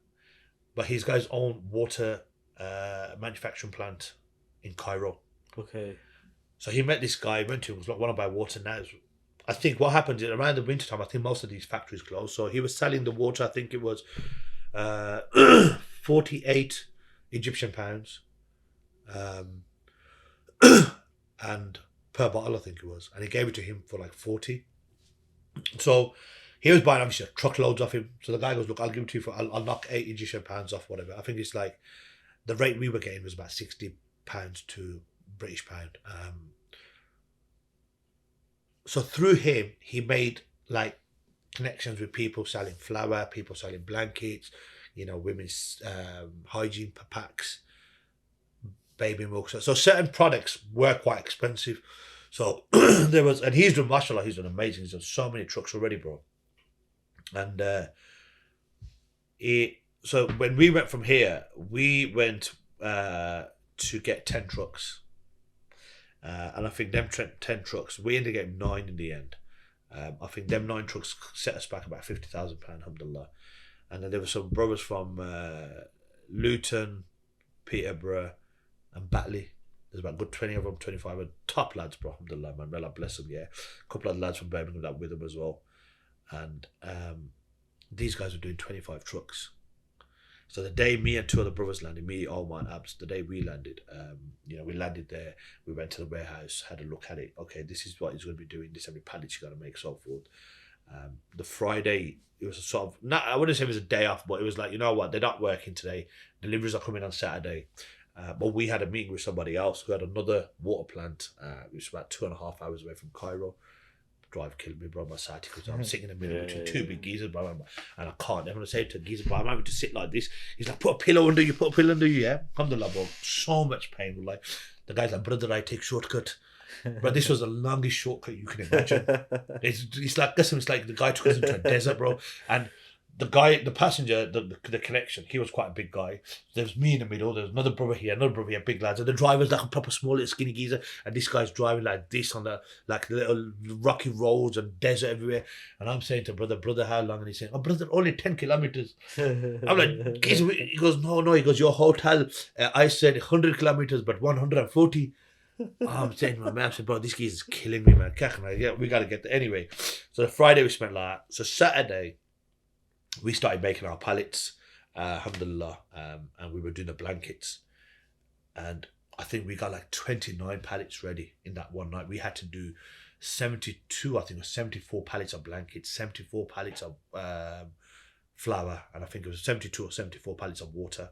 but he's got his own water manufacturing plant in Cairo. Okay. So he met this guy, went to him, was like, want to buy water now? I think what happened is around the winter time, I think most of these factories closed. So he was selling the water, I think it was 48 Egyptian pounds. And per bottle, I think it was. And he gave it to him for like 40. So he was buying obviously truckloads of him. So the guy goes, look, I'll give it to you I'll knock 8 Egyptian pounds off, whatever. I think it's like, the rate we were getting was about £60 to British pound. So through him, he made like connections with people selling flour, people selling blankets, you know, women's hygiene packs, baby milk. So certain products were quite expensive. So there was, and he's done, mashallah, he's done amazing. He's done so many trucks already, bro. And so when we went from here, we went to get 10 trucks. And I think them 10 trucks, we ended up getting 9 in the end. I think them 9 trucks set us back about £50,000, alhamdulillah. And then there were some brothers from Luton, Peterborough, and Batley. There's about a good 20 of them, 25 are top lads, bro. Alhamdulillah, man. May Allah bless them, yeah. A couple of lads from Birmingham that with them as well. And these guys were doing 25 trucks. So the day me and 2 other brothers landed, me, Omar and Abs, the day we landed, we landed there, we went to the warehouse, had a look at it. Okay, this is what he's going to be doing, this how many pallets you got to make, so forth. The Friday, it was a sort of, not, I wouldn't say it was a day off, but it was like, you know what, they're not working today. Deliveries are coming on Saturday. But we had a meeting with somebody else who had another water plant, which was about 2.5 hours away from Cairo. Drive killed me, bro, my side, because I'm sitting in the middle between 2 big geezers, bro, and I can't. I'm going to say to the geezer, bro, I'm having to sit like this. He's like, put a pillow under you, yeah? Alhamdulillah, bro, so much pain. Like, the guy's like, brother, I take shortcut. But this was the longest shortcut you can imagine. It's like, listen, it's like the guy took us into a desert, bro, and the passenger, the connection, he was quite a big guy. There was me in the middle, there was another brother here, big lads, and the driver's like a proper small little skinny geezer, and this guy's driving like this on the like little rocky roads and desert everywhere. And I'm saying to brother, how long? And he's saying, oh brother, only 10 kilometers. I'm like, geezer. He goes, no, he goes, your hotel, I said 100 kilometers, but 140. I'm saying to my man, I said, bro, this geezer's killing me, man. Yeah, we gotta get there anyway. So the Friday we spent like that. So Saturday we started making our pallets, alhamdulillah, and we were doing the blankets. And I think we got like 29 pallets ready in that one night. We had to do 72, I think it was 74 pallets of blankets, 74 pallets of flour, and I think it was 72 or 74 pallets of water.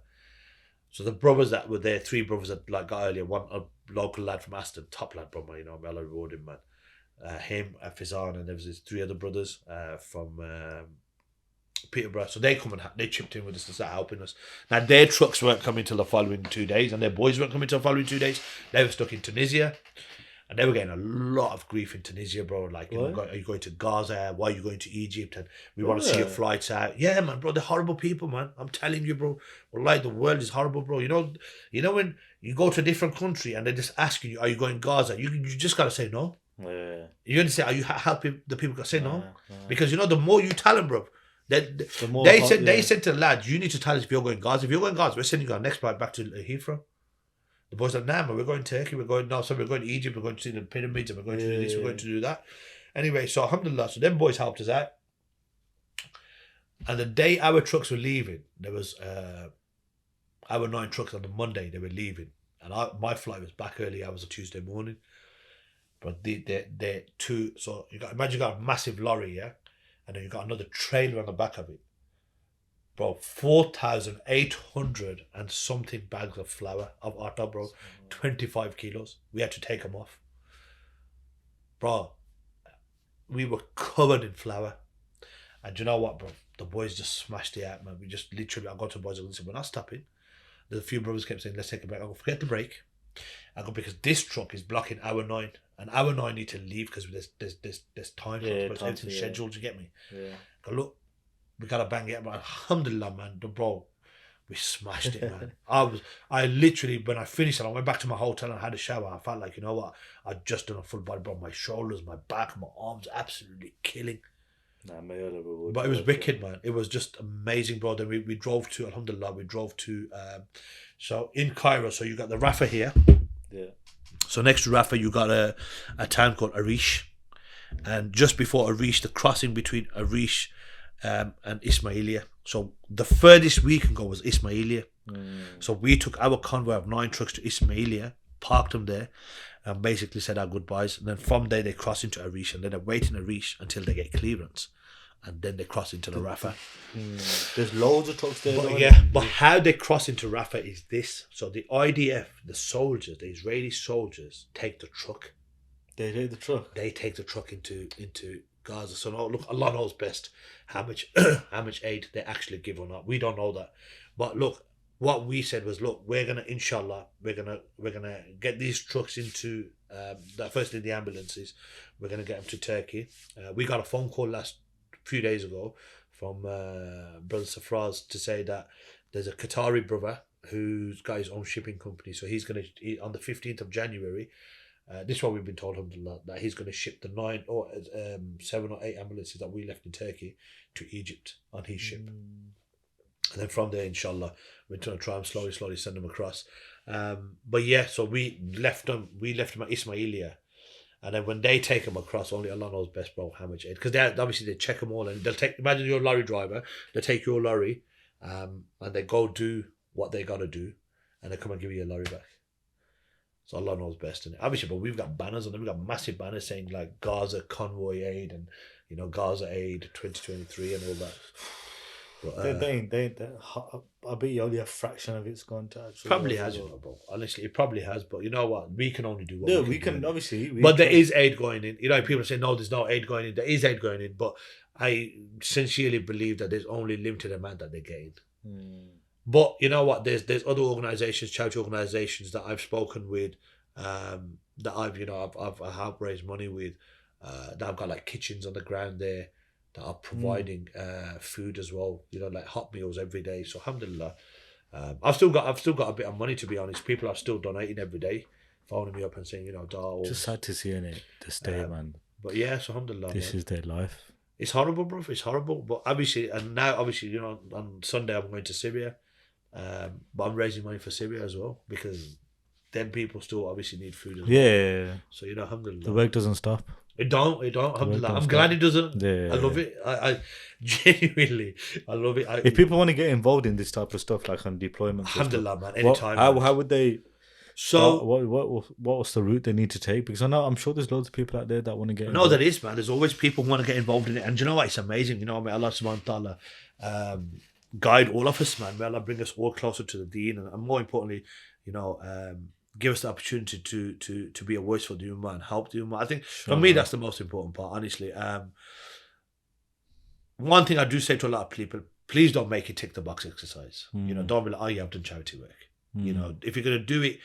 So the brothers that were there, 3 brothers that like got earlier, one a local lad from Aston, top lad, brother, you know, may Allah reward him, man. Him, Fizan, and there was his 3 other brothers from Peterborough. So they they chipped in with us to start helping us. Now their trucks weren't coming till the following 2 days, and their boys weren't coming till the following 2 days. They were stuck in Tunisia, and they were getting a lot of grief in Tunisia, bro. Like, you know, are you going to Gaza? Why are you going to Egypt? And we want to see your flights out. Yeah, man, bro, they're horrible people, man. I'm telling you, bro. Wallahi, the world is horrible, bro. You know when you go to a different country and they're just asking you, are you going Gaza? You just gotta say no. Yeah. You're gonna say, are you helping the people? Gotta say no, because you know the more you tell them, bro. They said to the lads, you need to tell us if you're going Gaza. If you're going Gaza, we're sending you on next flight back to Heathrow. The boys like, nah, man, we're going to Turkey, we're going to Egypt, we're going to see the pyramids, and we're going to do this, we're going to do that. Anyway, so alhamdulillah, so them boys helped us out. And the day our trucks were leaving, there was our 9 trucks on the Monday, they were leaving. And my flight was back early hours of Tuesday morning. But they're 2, so imagine you got a massive lorry, yeah? And then you got another trailer on the back of it. Bro, 4,800 and something bags of flour, of atta, bro. 25 kilos. We had to take them off. Bro, we were covered in flour. And you know what, bro? The boys just smashed it out, man. We just literally, I got to the boys and said, we're not stopping. There's a few brothers kept saying, let's take a break. I go, forget the break. I go, because this truck is blocking hour 9. And hour 9 need to leave because there's time. Everything's scheduled, you get me? Yeah. I go, look, we gotta bang it, but alhamdulillah, man, bro, we smashed it, man. I literally, when I finished it, I went back to my hotel and had a shower. I felt like, you know what, I'd just done a full body, bro. My shoulders, my back, my arms, absolutely killing. Nah, but it was wicked, man. It was just amazing, bro. Then we drove to, alhamdulillah, so in Cairo, so you got the Rafah here. Yeah. So next to Rafah, you got a town called Arish. And just before Arish, the crossing between Arish and Ismailia. So the furthest we can go was Ismailia. So we took our convoy of 9 trucks to Ismailia, parked them there, and basically said our goodbyes. And then from there, they cross into Arish, and then they wait in Arish until they get clearance. And then they cross into the Rafah. There's loads of trucks there. But how they cross into Rafah is this. So the IDF, the soldiers, the Israeli soldiers, take the truck. They take the truck? They take the truck into Gaza. So no, look, Allah knows best how much aid they actually give or not. We don't know that. But look, what we said was, look, we're gonna, inshallah, we're gonna get these trucks into firstly the ambulances. We're gonna get them to Turkey. We got a phone call last few days ago from Brother Safraz to say that there's a Qatari brother who's got his own shipping company. So he's on the 15th of January, This is what we've been told, alhamdulillah, that he's going to ship the 7 or 8 ambulances that we left in Turkey to Egypt on his ship. And then from there, inshallah, we're going to try and slowly send them across. But yeah, so we left them at Ismailia. And then when they take them across, only Allah knows best, bro, how much aid. Because obviously they check them all, and they'll take, imagine you're a lorry driver, they take your lorry, and they go do what they got to do, and they come and give you your lorry back. So Allah knows best. And obviously, but we've got banners on them. We've got massive banners saying like Gaza Convoy Aid and, you know, Gaza Aid 2023 and all that. But, I bet you only a fraction of it's gone to actually. Probably has, you know, bro. Honestly, it probably has. But you know what? We can only do what we can obviously. But there is aid going in. You know, people say, no, there's no aid going in. There is aid going in. But I sincerely believe that there's only limited amount that they're getting. But you know what? There's other organisations, charity organisations that I've spoken with, that I've helped raise money with, that I've got like kitchens on the ground there that are providing food as well. You know, like hot meals every day. So alhamdulillah, I've still got a bit of money, to be honest. People are still donating every day, phoning me up and saying, you know, Darr. Just sad to see it this day, man. But yeah, so alhamdulillah. This is their life. It's horrible, bro. It's horrible. But obviously, you know, on Sunday I'm going to Syria. But I'm raising money for Syria as well, because then people still obviously need food as well. Yeah. So, you know, alhamdulillah. The work doesn't stop. It don't, alhamdulillah. I'm glad it doesn't. Yeah. I love it. I genuinely, I love it. If people want to get involved in this type of stuff, like on deployment, alhamdulillah, man, anytime. How would they? So what was the route they need to take? Because I'm sure there's loads of people out there that want to get involved. No, there is, man. There's always people who want to get involved in it. And you know what? It's amazing. You know, may Allah subhanahu wa ta'ala guide all of us, man. May Allah bring us all closer to the deen. And more importantly, you know, give us the opportunity to be a voice for the ummah and help the ummah. I think for me, that's the most important part, honestly. One thing I do say to a lot of people, please don't make it tick the box exercise. You know, don't be like, oh yeah, I've done charity work. You know, if you're going to do it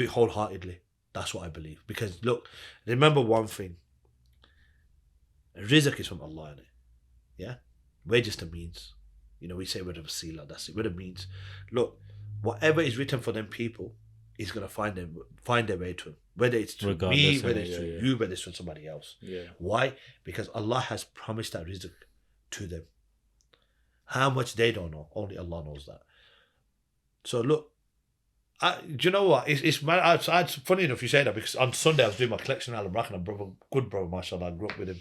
wholeheartedly. That's what I believe. Because look, remember one thing. Rizq is from Allah, innit? Yeah? We're just a means. You know, we say we're the wasila, that's it. We're the means. Look, whatever is written for them people is going to find their way to them. Whether it's to me, whether it's to you, whether it's to somebody else. Yeah. Why? Because Allah has promised that rizq to them. How much they don't know, only Allah knows that. So look, do you know what? It's funny enough you say that, because on Sunday I was doing my collection at Al-Bracken, a brother, good brother, mashallah. I grew up with him.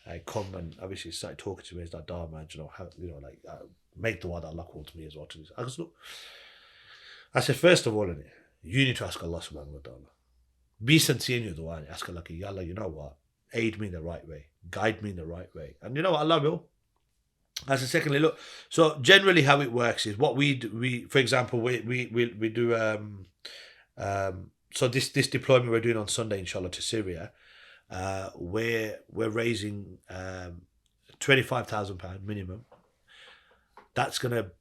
I come and obviously started talking to me. He's like, Darr, man, you know, how, you know, like, make the one that Allah called to me as well. I just look. I said, first of all, you need to ask Allah subhanahu wa ta'ala. Be sincere in your dua. Ask Allah, Ya Allah, you know what? Aid me in the right way. Guide me in the right way. And you know what? Allah will. As a secondly, look, so generally how it works is what we do, for example, we do so this deployment we're doing on Sunday, inshallah, to Syria, we're raising £25,000 minimum. That's gonna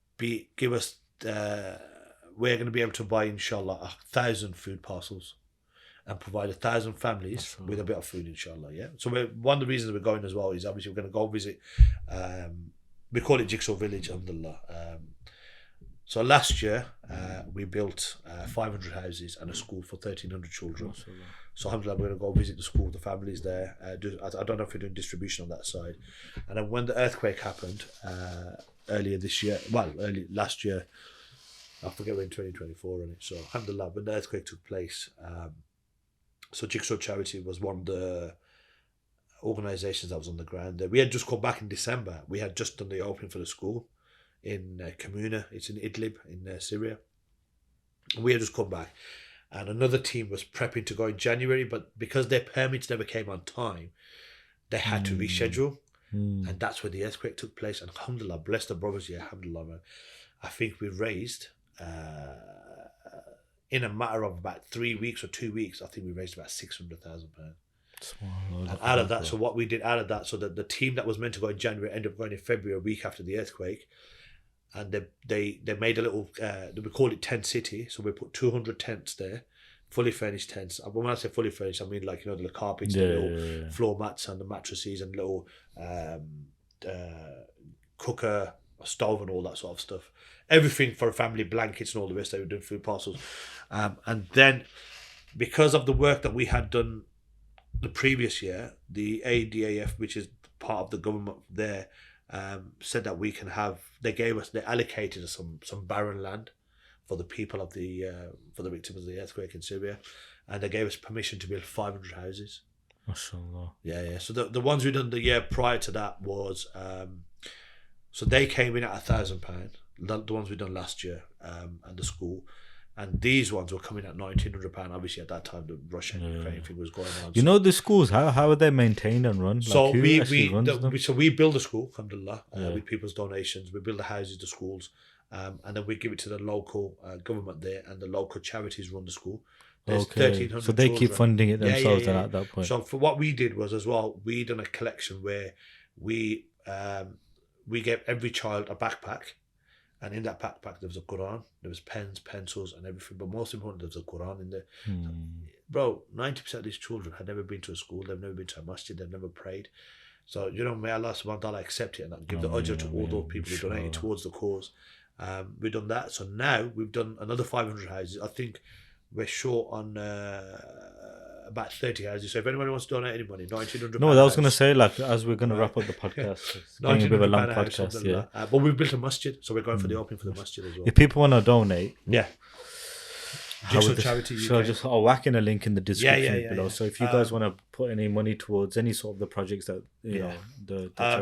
give us we're gonna be able to buy, inshallah, 1,000 food parcels and provide 1,000 families with a bit of food, inshallah. Yeah. So one of the reasons we're going as well is obviously we're gonna go visit. We call it Jigsaw Village, alhamdulillah. So last year, we built 500 houses and a school for 1,300 children. So alhamdulillah, we're going to go visit the school, the families there. I don't know if we're doing distribution on that side. And then when the earthquake happened early last year, I forget when, 2024, and so alhamdulillah, when the earthquake took place, so Jigsaw Charity was one of the organisations that was on the ground there. We had just come back in December. We had just done the opening for the school in Kamuna. It's in Idlib in Syria. We had just come back, and another team was prepping to go in January, but because their permits never came on time, they had to reschedule, and that's where the earthquake took place. And alhamdulillah, bless the brothers, yeah, alhamdulillah, man. I think we raised in a matter of about 3 weeks or 2 weeks, I think we raised about £600,000. And out of that, so what we did out of that, so that the team that was meant to go in January ended up going in February, a week after the earthquake, and they made a little we call it tent city. So we put 200 tents there, fully furnished tents. And when I say fully furnished, I mean like, you know, the carpets, the little floor mats and the mattresses and little cooker, a stove and all that sort of stuff. Everything for a family, blankets and all the rest. They were doing food parcels, and then because of the work that we had done the previous year, the ADAF, which is part of the government there, said that we can have. They allocated us some barren land for the people of for the victims of the earthquake in Syria, and they gave us permission to build 500 houses. MashaAllah. Yeah. So the ones we done the year prior to that was, so they came in at £1,000. The ones we done last year, and the school. And these ones were coming at £1,900. Obviously, at that time, the Russia and Ukraine thing was going on. You know the schools, how are they maintained and run? So like, we build a school, alhamdulillah, with people's donations. We build the houses, the schools, and then we give it to the local government there, and the local charities run the school. There's 1,300 so they children. keep funding it themselves then at that point. So for what we did was as well, we done a collection where we gave every child a backpack. And in that backpack, there was a Quran, there was pens, pencils, and everything. But most important, there was a Quran in there. Bro, 90% of these children had never been to a school. They've never been to a masjid. They've never prayed. So, may Allah subhanahu wa ta'ala accept it and give the ajr to all those people who donated towards the cause. We've done that. So now we've done another 500 houses. I think we're short on about 30 houses. So if anybody wants to donate any money, £1,900. No, I was going to say, like, as we're going to wrap up the podcast, it's going to be a long podcast, yeah. But we've built a masjid, so we're going for the opening for the masjid as well. If people want to donate, I'll whack in a link in the description below. Yeah. So if you guys want to put any money towards any sort of the projects that, you know,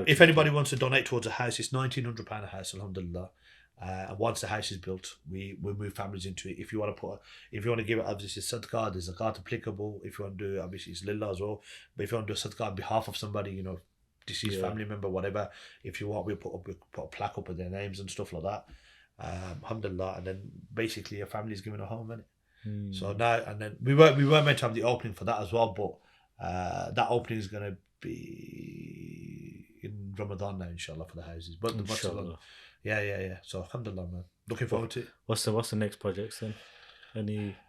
if anybody wants to donate towards a house, it's £1,900 a house, alhamdulillah. And once the house is built, we move families into it. If you want to give it, obviously sadaqah, there's zakat applicable. If you want to do, obviously it's lillah as well. But if you want to do a sadaqah on behalf of somebody, deceased family member, whatever, if you want, we'll put a plaque up with their names and stuff like that. Alhamdulillah, and then basically your family's given a home, innit? So now, and then we were meant to have the opening for that as well, but that opening is going to be in Ramadan now, inshallah, for the houses. But inshallah. Yeah. So alhamdulillah, man. Looking forward to it. What's the next project then?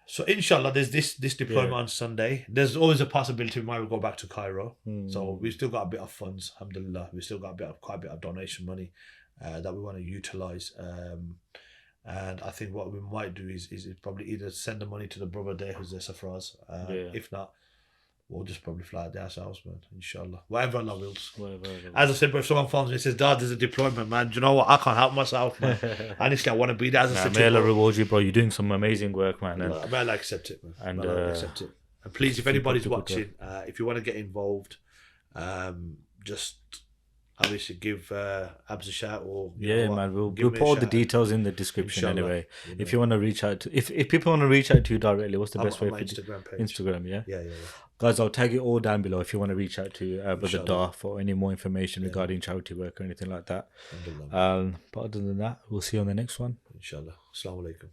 So inshallah, there's this deployment on Sunday. There's always a possibility we might go back to Cairo. So we've still got a bit of funds, alhamdulillah. We've still got quite a bit of donation money that we want to utilize. And I think what we might do is probably either send the money to the brother there who's there for us. If not, we'll just probably fly out there ourselves, man. Inshallah. Whatever Allah wills. As I said, but if someone phones me and says, Dad, there's a deployment, man. Do you know what? I can't help myself, man. Honestly, I want to be there. As I said, may Allah reward you, bro. You're doing some amazing work, man. And may Allah accept it, man. And accept it. And please, if anybody's watching, if you want to get involved, just obviously give Abs a shout or man. We'll put all the details in the description anyway. If you want to reach out to, if people want to reach out to you directly, what's the best way? Instagram page. Instagram, yeah. Yeah. Guys, I'll tag it all down below if you want to reach out to Brother Darr for any more information regarding charity work or anything like that. But other than that, we'll see you on the next one. Inshallah. Assalamu alaikum.